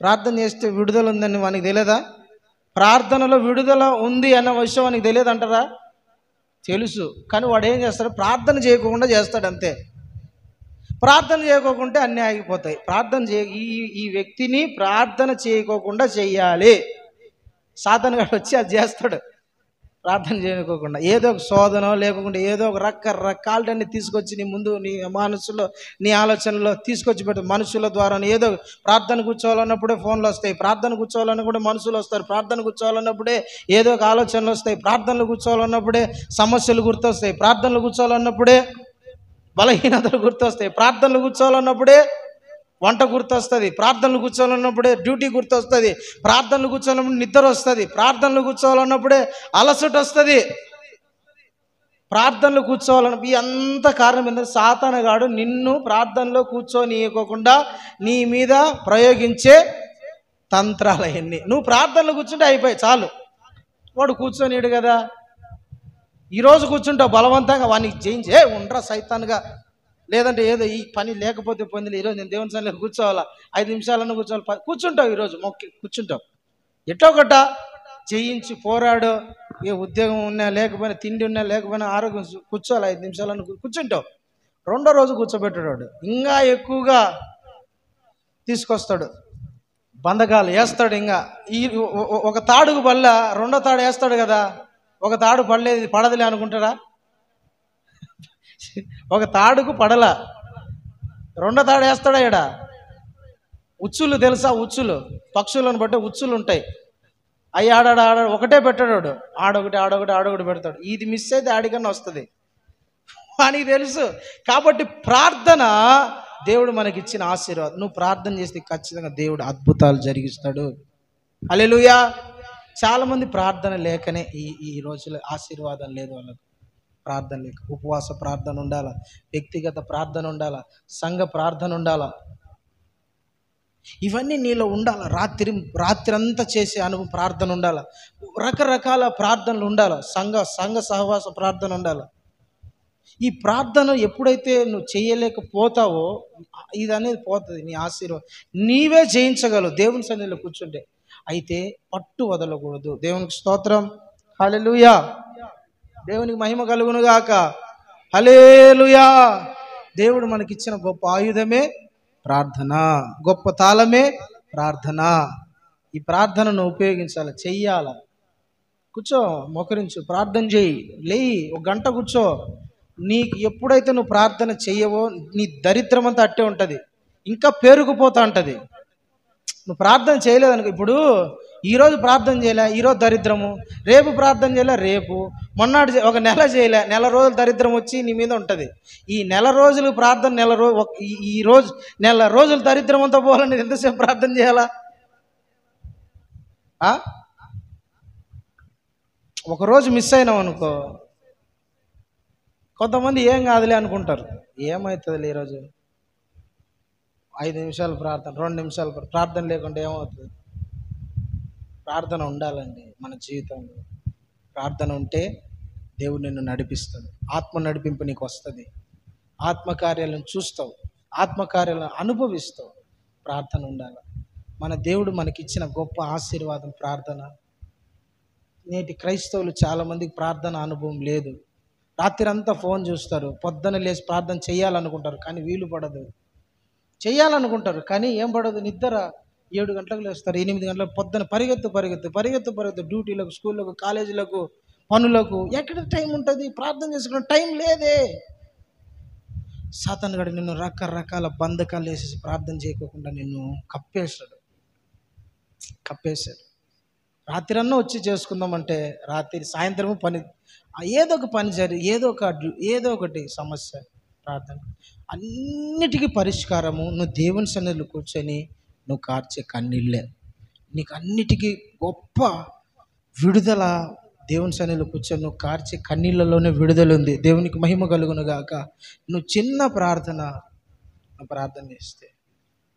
ప్రార్థన చేస్తే విడుదల ఉందని మనకి తెలియదా? ప్రార్థనలో విడుదల ఉంది అన్న విషయం మనకి తెలియదు అంటారా? తెలుసు. కానీ వాడు ఏం చేస్తాడు? ప్రార్థన చేయకుండా చేస్తాడు అంతే. ప్రార్థన చేయకోకుంటే అన్నీ ఆగిపోతాయి. ఈ వ్యక్తిని ప్రార్థన చేయకోకుండా చెయ్యాలి. సాతాను గాడు వచ్చి అది చేస్తాడు. ప్రార్థన చేయకోకుండా ఏదో ఒక శోధన లేకుండా ఏదో ఒక రకరకాలన్నీ తీసుకొచ్చి నీ ముందు, నీ మనసులో, నీ ఆలోచనలో తీసుకొచ్చి పెట్టు. మనుషుల ద్వారా ఏదో ప్రార్థన కూర్చోవాలన్నప్పుడే ఫోన్లు వస్తాయి, ప్రార్థన కూర్చోవాలన్నప్పుడే మనుషులు వస్తారు, ప్రార్థన కూర్చోవాలన్నప్పుడే ఏదో ఒక ఆలోచనలు వస్తాయి, ప్రార్థనలు కూర్చోవాలన్నప్పుడే సమస్యలు గుర్తొస్తాయి, ప్రార్థనలు కూర్చోవాలన్నప్పుడే బలహీనతలు గుర్తొస్తాయి, ప్రార్థనలు కూర్చోవాలన్నప్పుడే వంట గుర్తొస్తుంది, ప్రార్థనలు కూర్చోవాలన్నప్పుడే డ్యూటీ గుర్తొస్తుంది, ప్రార్థనలు కూర్చోవాలన్నప్పుడు నిద్ర వస్తుంది, ప్రార్థనలు కూర్చోవాలన్నప్పుడే అలసట వస్తుంది. ప్రార్థనలు కూర్చోవాలన్నప్పుడు ఈ అంత కారణం ఏంటంటే సాతానుగాడు నిన్ను ప్రార్థనలో కూర్చోనియకోకుండా నీ మీద ప్రయోగించే తంత్రాలు అవన్నీ. నువ్వు ప్రార్థనలు కూర్చుంటే అయిపోయి చాలు, వాడు కూర్చొనిడు కదా. ఈరోజు కూర్చుంటావు బలవంతంగా, వానికి జయించే ఉండరా సైతాన్గా, లేదంటే ఏదో ఈ పని లేకపోతే పొందిలే, ఈరోజు నేను దేవుని సన్నిధిలో కూర్చోవాలా, 5 నిమిషాలన్నా కూర్చోవాలి, కూర్చుంటావు. ఈరోజు మొక్కి కూర్చుంటావు, ఎట్టో ఒకట జయించి పోరాడు. ఏ ఉద్యోగం ఉన్నా లేకపోయినా, తిండి ఉన్నా లేకపోయినా, ఆరోగ్యం కూర్చోవాలి, 5 నిమిషాలన్నా కూర్చుంటావు. రెండో రోజు కూర్చోబెట్టాడు, ఇంకా ఎక్కువగా తీసుకొస్తాడు, బంధకాలు వేస్తాడు. ఇంకా ఈ ఒక తాడుకు బల్ల రెండో తాడు వేస్తాడు కదా, ఒక తాడు పడదులే అనుకుంటారా? ఒక తాడుకు పడల, రెండో తాడు వేస్తాడా? ఈడ ఉచ్చులు తెలుసా? ఉచ్చులు, పక్షులను బట్టి ఉచ్చులు ఉంటాయి, అవి ఆడాడు ఒకటే పెట్టాడు, ఆడొకటి పెడతాడు. ఇది మిస్ అయితే ఆడికన్నా వస్తుంది, వానికి తెలుసు. కాబట్టి ప్రార్థన దేవుడు మనకిచ్చిన ఆశీర్వాదం. నువ్వు ప్రార్థన చేస్తే ఖచ్చితంగా దేవుడు అద్భుతాలు జరిగిస్తాడు. హల్లెలూయా. చాలామంది ప్రార్థన లేకనే ఈ రోజుల్లో ఆశీర్వాదం లేదు వాళ్ళకు. ప్రార్థన లేక ఉపవాస ప్రార్థన ఉండాలా, వ్యక్తిగత ప్రార్థన ఉండాలా, సంఘ ప్రార్థన ఉండాలా, ఇవన్నీ నీలో ఉండాలా. రాత్రి అంతా చేసే అనుభవం ప్రార్థన ఉండాలా, రకరకాల ప్రార్థనలు ఉండాలా, సంఘ సహవాస ప్రార్థన ఉండాలా. ఈ ప్రార్థన ఎప్పుడైతే నువ్వు చేయలేకపోతావో ఇది అనేది పోతుంది, నీ ఆశీర్వాదం. నీవే జయించగలవు దేవుని సన్నిధిలో కూర్చుంటే. అయితే పట్టు వదలకూడదు. దేవునికి స్తోత్రం, హల్లెలూయా. దేవునికి మహిమ కలుగును గాక, హల్లెలూయా. దేవుడు మనకిచ్చిన గొప్ప ఆయుధమే ప్రార్థన, గొప్ప తాళమే ప్రార్థన. ఈ ప్రార్థనను ఉపయోగించాలి, చెయ్యాల. కూర్చో, మోకరించు, ప్రార్థన చేయి, లేయి, 1 గంట కూర్చో. నీకు ఎప్పుడైతే నువ్వు ప్రార్థన చెయ్యవో నీ దరిద్రం అంతా అట్టే ఉంటుంది, ఇంకా పేరుకుపోతా ఉంటుంది. నువ్వు ప్రార్థన చేయలేదనుకో, ఇప్పుడు ఈరోజు ప్రార్థన చేయలే, ఈరోజు దరిద్రము, రేపు ప్రార్థన చేయలే, రేపు, మొన్నటి ఒక నెల చేయలే, నెల రోజులు దరిద్రం వచ్చి నీ మీద ఉంటుంది. ఈ నెల రోజులు ప్రార్థన నెల రోజులు దరిద్రం అంతా పోవాలని ఎంతసేపు ప్రార్థన చేయాలా? ఒకరోజు మిస్ అయినాం అనుకో, కొంతమంది ఏం కాదులే అనుకుంటారు. ఏమవుతుంది ఈరోజు 5 నిమిషాలు ప్రార్థన, 2 నిమిషాలు ప్రార్థన లేకుండా ఏమవుతుంది? ప్రార్థన ఉండాలండి మన జీవితంలో. ప్రార్థన ఉంటే దేవుడు నిన్ను నడిపిస్తాడు, ఆత్మ నడిపింపు నీకు వస్తుంది, ఆత్మకార్యాలను చూస్తావు, ఆత్మకార్యాలను అనుభవిస్తావు. ప్రార్థన ఉండాలి. మన దేవుడు మనకిచ్చిన గొప్ప ఆశీర్వాదం ప్రార్థన. నేటి క్రైస్తవులు చాలామందికి ప్రార్థన అనుభవం లేదు. రాత్రి అంతా ఫోన్ చూస్తారు, పొద్దున లేచి ప్రార్థన చేయాలనుకుంటారు కానీ వీలు పడదు. చేయాలనుకుంటారు కానీ ఏం పడదు, నిద్ర. 7 గంటలకు లేస్తారు, 8 గంటలకు, పొద్దున పరిగెత్తు డ్యూటీలకు, స్కూళ్ళకు, కాలేజీలకు, పనులకు. ఎక్కడ టైం ఉంటుంది? ప్రార్థన చేసుకునే టైం లేదే. సాతానుగాడు నిన్ను రకరకాల బంధకాలు వేసేసి ప్రార్థన చేయకోకుండా నిన్ను కప్పేశాడు. రాత్రి అన్నా వచ్చి చేసుకుందామంటే సాయంత్రము పని, ఏదో ఒక పని ఏదో ఒకటి సమస్య. ప్రార్థన అన్నిటికీ పరిష్కారము నువ్వు దేవుని సన్నిధిలో కూర్చొని నువ్వు కార్చే కన్నీళ్ళే. నీకు అన్నిటికీ గొప్ప విడుదల దేవుని సన్నిధిలో కూర్చొని నువ్వు కార్చే కన్నీళ్ళలోనే విడుదల ఉంది. దేవునికి మహిమ కలుగును గాక. నువ్వు చిన్న ప్రార్థన చేస్తే,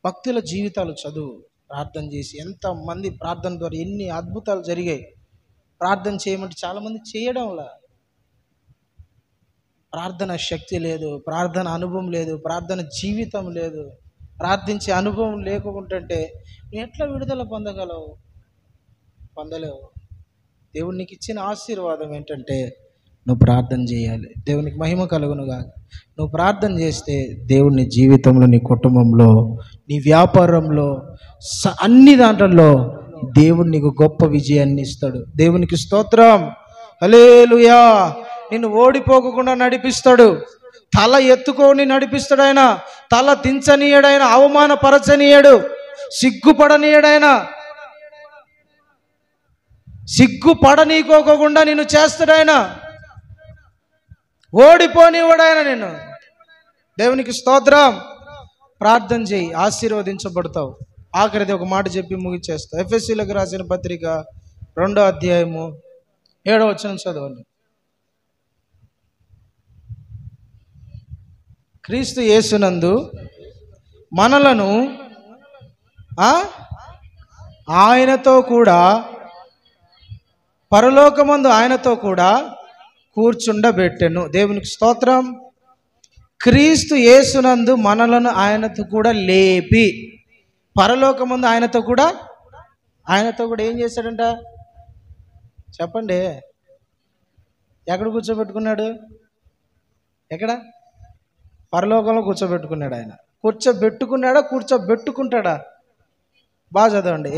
భక్తుల జీవితాలు చదువు, ప్రార్థన చేసి ఎంతమంది ప్రార్థన ద్వారా ఎన్ని అద్భుతాలు జరిగాయి. ప్రార్థన చేయమంటే చాలామంది చేయడంలా. ప్రార్థన శక్తి లేదు, ప్రార్థన అనుభవం లేదు, ప్రార్థన జీవితం లేదు. ప్రార్థించే అనుభవం లేకుంటే నువ్వు ఎట్లా విడుదల పొందలేవు. దేవునికి ఇచ్చిన ఆశీర్వాదం ఏంటంటే నువ్వు ప్రార్థన చేయాలి. దేవునికి మహిమ కలుగునుగా. నువ్వు ప్రార్థన చేస్తే దేవుని జీవితంలో, నీ కుటుంబంలో, నీ వ్యాపారంలో, అన్ని దాంట్లో దేవుడు నీకు గొప్ప విజయాన్ని ఇస్తాడు. దేవునికి స్తోత్రం, హల్లెలూయా. నిన్ను ఓడిపోకుండా నడిపిస్తాడు, తల ఎత్తుకొని నడిపిస్తాడు ఆయన. తల దించనీయడాయన, అవమానపరచనీయడు, సిగ్గుపడనీయడాయన. సిగ్గుపడనీకోకుండా నిన్ను చేస్తాడాయన, ఓడిపోనివాడాయన నిన్ను. దేవునికి స్తోత్రం, ప్రార్థన చేయి, ఆశీర్వదించబడతావు. ఆఖరిది ఒక మాట చెప్పి ముగిచేస్తా. ఎఫెసీలకు రాసిన పత్రిక 2వ అధ్యాయము 7వ వచనం చదవండి. క్రీస్తు యేసునందు మనలను ఆయనతో కూడా పరలోకమందు ఆయనతో కూడా కూర్చుండబెట్టెను. దేవునికి స్తోత్రం. క్రీస్తు యేసునందు మనలను ఆయనతో కూడా లేపి పరలోకమందు ఆయనతో కూడా ఏం చేశాడంట చెప్పండి? ఎక్కడ కూర్చోబెట్టుకున్నాడు? ఎక్కడ? పరలోకంలో కూర్చోబెట్టుకున్నాడు. ఆయన కూర్చోబెట్టుకున్నాడా కూర్చోబెట్టుకుంటాడా? బాగా చదవండి.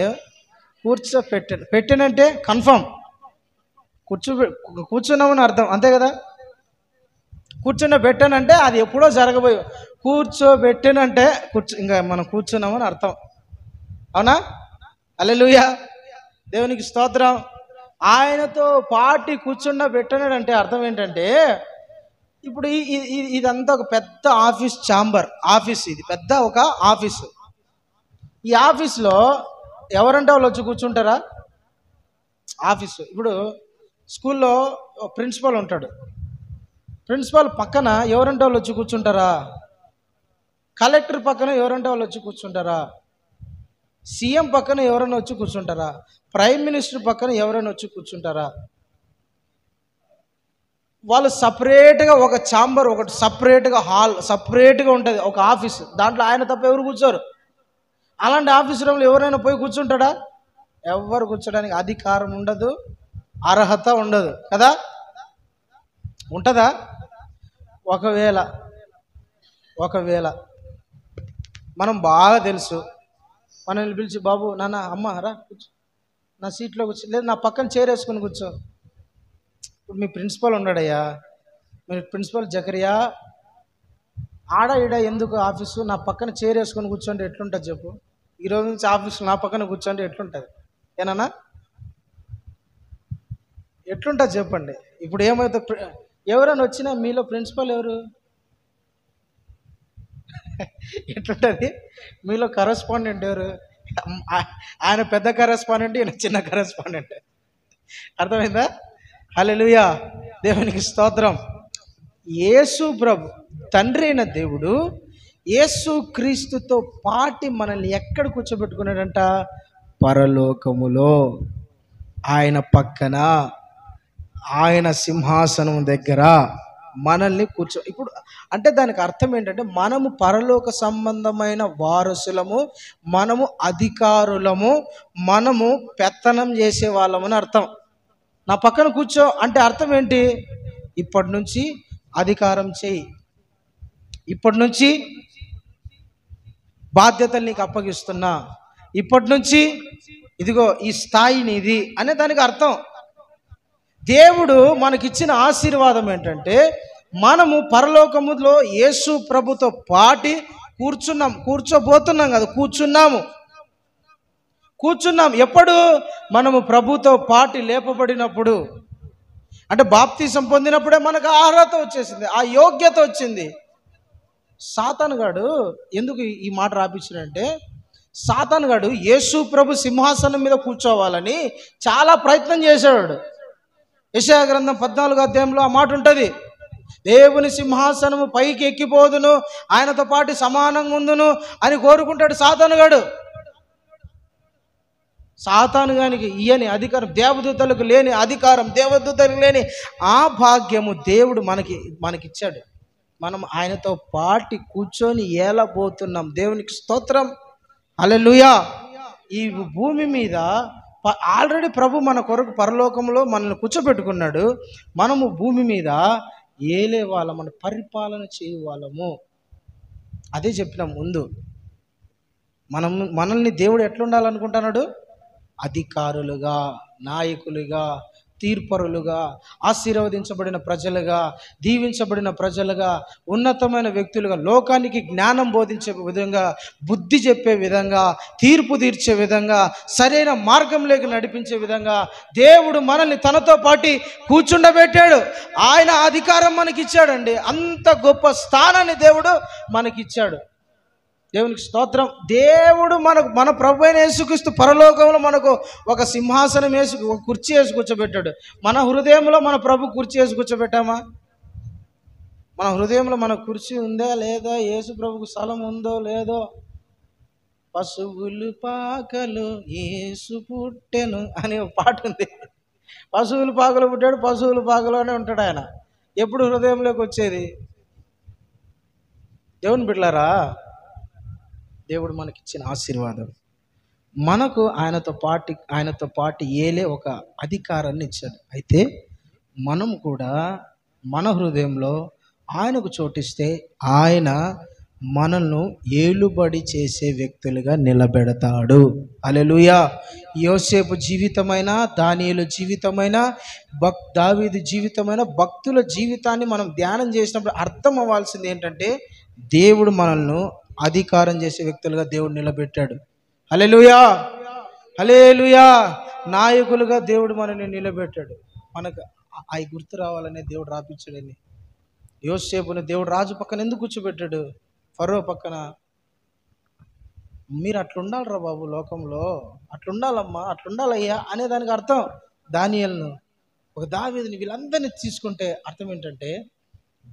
పెట్టానంటే కన్ఫర్మ్ కూర్చున్నామని అర్థం, అంతే కదా? కూర్చుండబెట్టానంటే అది ఎప్పుడో జరగబోయే. కూర్చోబెట్టానంటే ఇంకా మనం కూర్చున్నామని అర్థం. అవునా? హల్లెలూయా, దేవునికి స్తోత్రం. ఆయనతో పాటి కూర్చుండబెట్టానంటే అర్థం ఏంటంటే, ఇప్పుడు ఇదంతా ఒక పెద్ద ఆఫీస్. ఇది పెద్ద ఒక ఆఫీసు. ఈ ఆఫీస్లో ఎవరంటే వాళ్ళు వచ్చి కూర్చుంటారా? ఆఫీసు. ఇప్పుడు స్కూల్లో ప్రిన్సిపల్ ఉంటాడు. ప్రిన్సిపల్ పక్కన ఎవరంటే వాళ్ళు వచ్చి కూర్చుంటారా? కలెక్టర్ పక్కన ఎవరంటే వాళ్ళు వచ్చి కూర్చుంటారా? సీఎం పక్కన ఎవరైనా వచ్చి కూర్చుంటారా? ప్రైమ్ మినిస్టర్ పక్కన ఎవరైనా వచ్చి కూర్చుంటారా? వాళ్ళు సపరేట్గా ఒక ఛాంబర్, ఒకటి సపరేట్గా హాల్, సపరేట్గా ఉంటుంది ఒక ఆఫీసు. దాంట్లో ఆయన తప్ప ఎవరు కూర్చోరు. అలాంటి ఆఫీస్ రూమ్లో ఎవరైనా పోయి కూర్చుంటాడా? ఎవరు కూర్చోడానికి అధికారం ఉండదు, అర్హత ఉండదు కదా? ఉంటుందా? ఒకవేళ మనం బాగా తెలుసు, మనల్ని పిలిచి బాబు నాన్న అమ్మ రా కూర్చో, నా సీట్లో కూర్చో, లేదు నా పక్కన చైర్ వేసుకొని కూర్చో. ఇప్పుడు మీ ప్రిన్సిపల్ ఉన్నాడయ్యా, మీ ప్రిన్సిపల్ జకరియా, ఆడ ఈడ ఎందుకు ఆఫీసు, నా పక్కన చైర్ వేసుకొని కూర్చోండి ఎట్లుంటుంది చెప్పు? ఈరోజు నుంచి ఆఫీసు నా పక్కన కూర్చోండి ఎట్లుంటుంది? ఏనన్నా ఎట్లుంటుంది చెప్పండి? ఇప్పుడు ఏమైతే ఎవరైనా వచ్చినా మీలో ప్రిన్సిపల్ ఎవరు? ఎట్లుంటుంది? మీలో కరెస్పాండెంట్ ఎవరు? ఆయన పెద్ద కరెస్పాండెంట్, ఈయన చిన్న కరెస్పాండెంట్. అర్థమైందా? హల్లెలూయా, దేవునికి స్తోత్రం. యేసు ప్రభు తండ్రి అయిన దేవుడు యేసు క్రీస్తుతో పాటి మనల్ని ఎక్కడ కూర్చోబెట్టుకున్నాడంట? పరలోకములో, ఆయన పక్కన, ఆయన సింహాసనం దగ్గర మనల్ని ఇప్పుడు అంటే దానికి అర్థం ఏంటంటే, మనము పరలోక సంబంధమైన వారసులము, మనము అధికారులము, మనము పెత్తనం చేసే వాళ్ళమని అర్థం. నా పక్కన కూర్చో అంటే అర్థం ఏంటి? ఇప్పటి నుంచి అధికారం చేయి, ఇప్పటి నుంచి బాధ్యతలు నీకు అప్పగిస్తున్నా, ఇప్పటి నుంచి ఇదిగో ఈ స్థాయి నీది అనే దానికి అర్థం. దేవుడు మనకిచ్చిన ఆశీర్వాదం ఏంటంటే, మనము పరలోకములో యేసు ప్రభుతో పాటి కూర్చోబోతున్నాం కదా, కూర్చున్నాం. ఎప్పుడు? మనము ప్రభుతో పాటి లేపబడినప్పుడు, అంటే బాప్తిసం పొందినప్పుడే మనకు ఆ అర్హత వచ్చేసింది, ఆ యోగ్యత వచ్చింది. సాతానుగాడు ఎందుకు ఈ మాట రాపించాడంటే, సాతానుగాడు యేసు ప్రభు సింహాసనం మీద కూర్చోవాలని చాలా ప్రయత్నం చేశాడు. యెషయా గ్రంథం 14వ అధ్యాయంలో ఆ మాట ఉంటుంది. దేవుని సింహాసనము పైకి ఎక్కిపోదును, ఆయనతో పాటు సమానంగా ఉందును అని కోరుకుంటాడు సాతానుగానికి ఇయని అధికారం, దేవదూతలకు లేని అధికారం, దేవదూతలకు లేని ఆ భాగ్యము దేవుడు మనకిచ్చాడు. మనం ఆయనతో పాటు కూర్చొని ఏలబోతున్నాం. దేవునికి స్తోత్రం, హల్లెలూయా. ఈ భూమి మీద ఆల్రెడీ ప్రభు మన కొరకు పరలోకంలో మనల్ని కూర్చోబెట్టుకున్నాడు. మనము భూమి మీద ఏలే వాళ్ళము, మన పరిపాలన చేయు వాళ్ళము. అదే చెప్పినాం ముందు. మనల్ని దేవుడు ఎట్లుండాలనుకుంటున్నాడు? అధికారులుగా, నాయకులుగా, తీర్పరులుగా, ఆశీర్వదించబడిన ప్రజలుగా, దీవించబడిన ప్రజలుగా, ఉన్నతమైన వ్యక్తులుగా, లోకానికి జ్ఞానం బోధించే విధంగా, బుద్ధి చెప్పే విధంగా, తీర్పు తీర్చే విధంగా, సరైన మార్గంలోకి నడిపించే విధంగా దేవుడు మనల్ని తనతో పాటు కూర్చుండబెట్టాడు. ఆయన అధికారం మనకిచ్చాడండి. అంత గొప్ప స్థానాన్ని దేవుడు మనకిచ్చాడు. దేవునికి స్తోత్రం. దేవుడు మన ప్రభు అయిన యేసుక్రీస్తు పరలోకంలో మనకు ఒక సింహాసనం వేసి ఒక కుర్చీ వేసి కూర్చోబెట్టాడు. మన హృదయంలో మన ప్రభు కుర్చీ వేసి కూర్చోబెట్టామా? మన హృదయంలో మన కుర్చీ ఉందా లేదా? యేసు ప్రభుకు స్థలం ఉందో లేదో? పశువులు పాకలు యేసు పుట్టెను అనే ఒక పాట ఉంది. పశువులు పాకలు పుట్టాడు, పశువులు పాకలోనే ఉంటాడు ఆయన. ఎప్పుడు హృదయంలోకి వచ్చేది? దేవుని బిడ్డలారా, దేవుడు మనకిచ్చిన ఆశీర్వాదం, మనకు ఆయనతో పాటు ఏలే ఒక అధికారాన్ని ఇచ్చాడు. అయితే మనం కూడా మన హృదయంలో ఆయనకు చోటిస్తే ఆయన మనల్ని ఏలుబడి చేసే వ్యక్తులుగా నిలబెడతాడు. హల్లెలూయా. యోసేపు జీవితమైన, దానియేలు జీవితమైన, దావీదు జీవితమైన, భక్తుల జీవితాన్ని మనం ధ్యానం చేసినప్పుడు అర్థం అవ్వాల్సింది ఏంటంటే, దేవుడు మనల్ని అధికారం చేసే వ్యక్తులుగా దేవుడు నిలబెట్టాడు. హల్లెలూయా, హల్లెలూయా. నాయకులుగా దేవుడు మనల్ని నిలబెట్టాడు. మనకు అవి గుర్తు రావాలనే దేవుడు రాపించాడని. యోసేపుని దేవుడు రాజు పక్కన ఎందుకు కూర్చోబెట్టాడు? ఫరో పక్కన. మీరు అట్లుండాలరా బాబు, లోకంలో అట్లుండాలమ్మా, అట్లుండాలయ్యా అనేదానికి అర్థం. దానియేలును, ఒక దావీదుని, వీళ్ళందరినీ తీసుకుంటే అర్థం ఏంటంటే,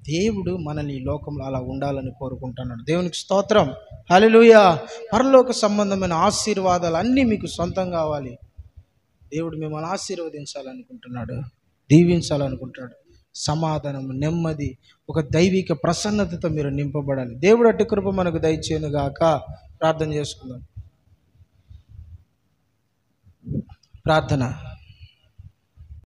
దేవుడు మనల్ని ఈ లోకంలో అలా ఉండాలని కోరుకుంటున్నాడు. దేవునికి స్తోత్రం. హల్లెలూయా. పరలోక సంబంధమైన ఆశీర్వాదాలు అన్నీ మీకు సొంతం కావాలి. దేవుడు మిమ్మల్ని ఆశీర్వదించాలనుకుంటున్నాడు, దీవించాలనుకుంటున్నాడు. సమాధానం, నెమ్మది, ఒక దైవిక ప్రసన్నతతో మీరు నింపబడాలి. దేవుడు అట్టి కృప మనకు దయచేయును గాక. ప్రార్థన చేసుకుందాం. ప్రార్థన.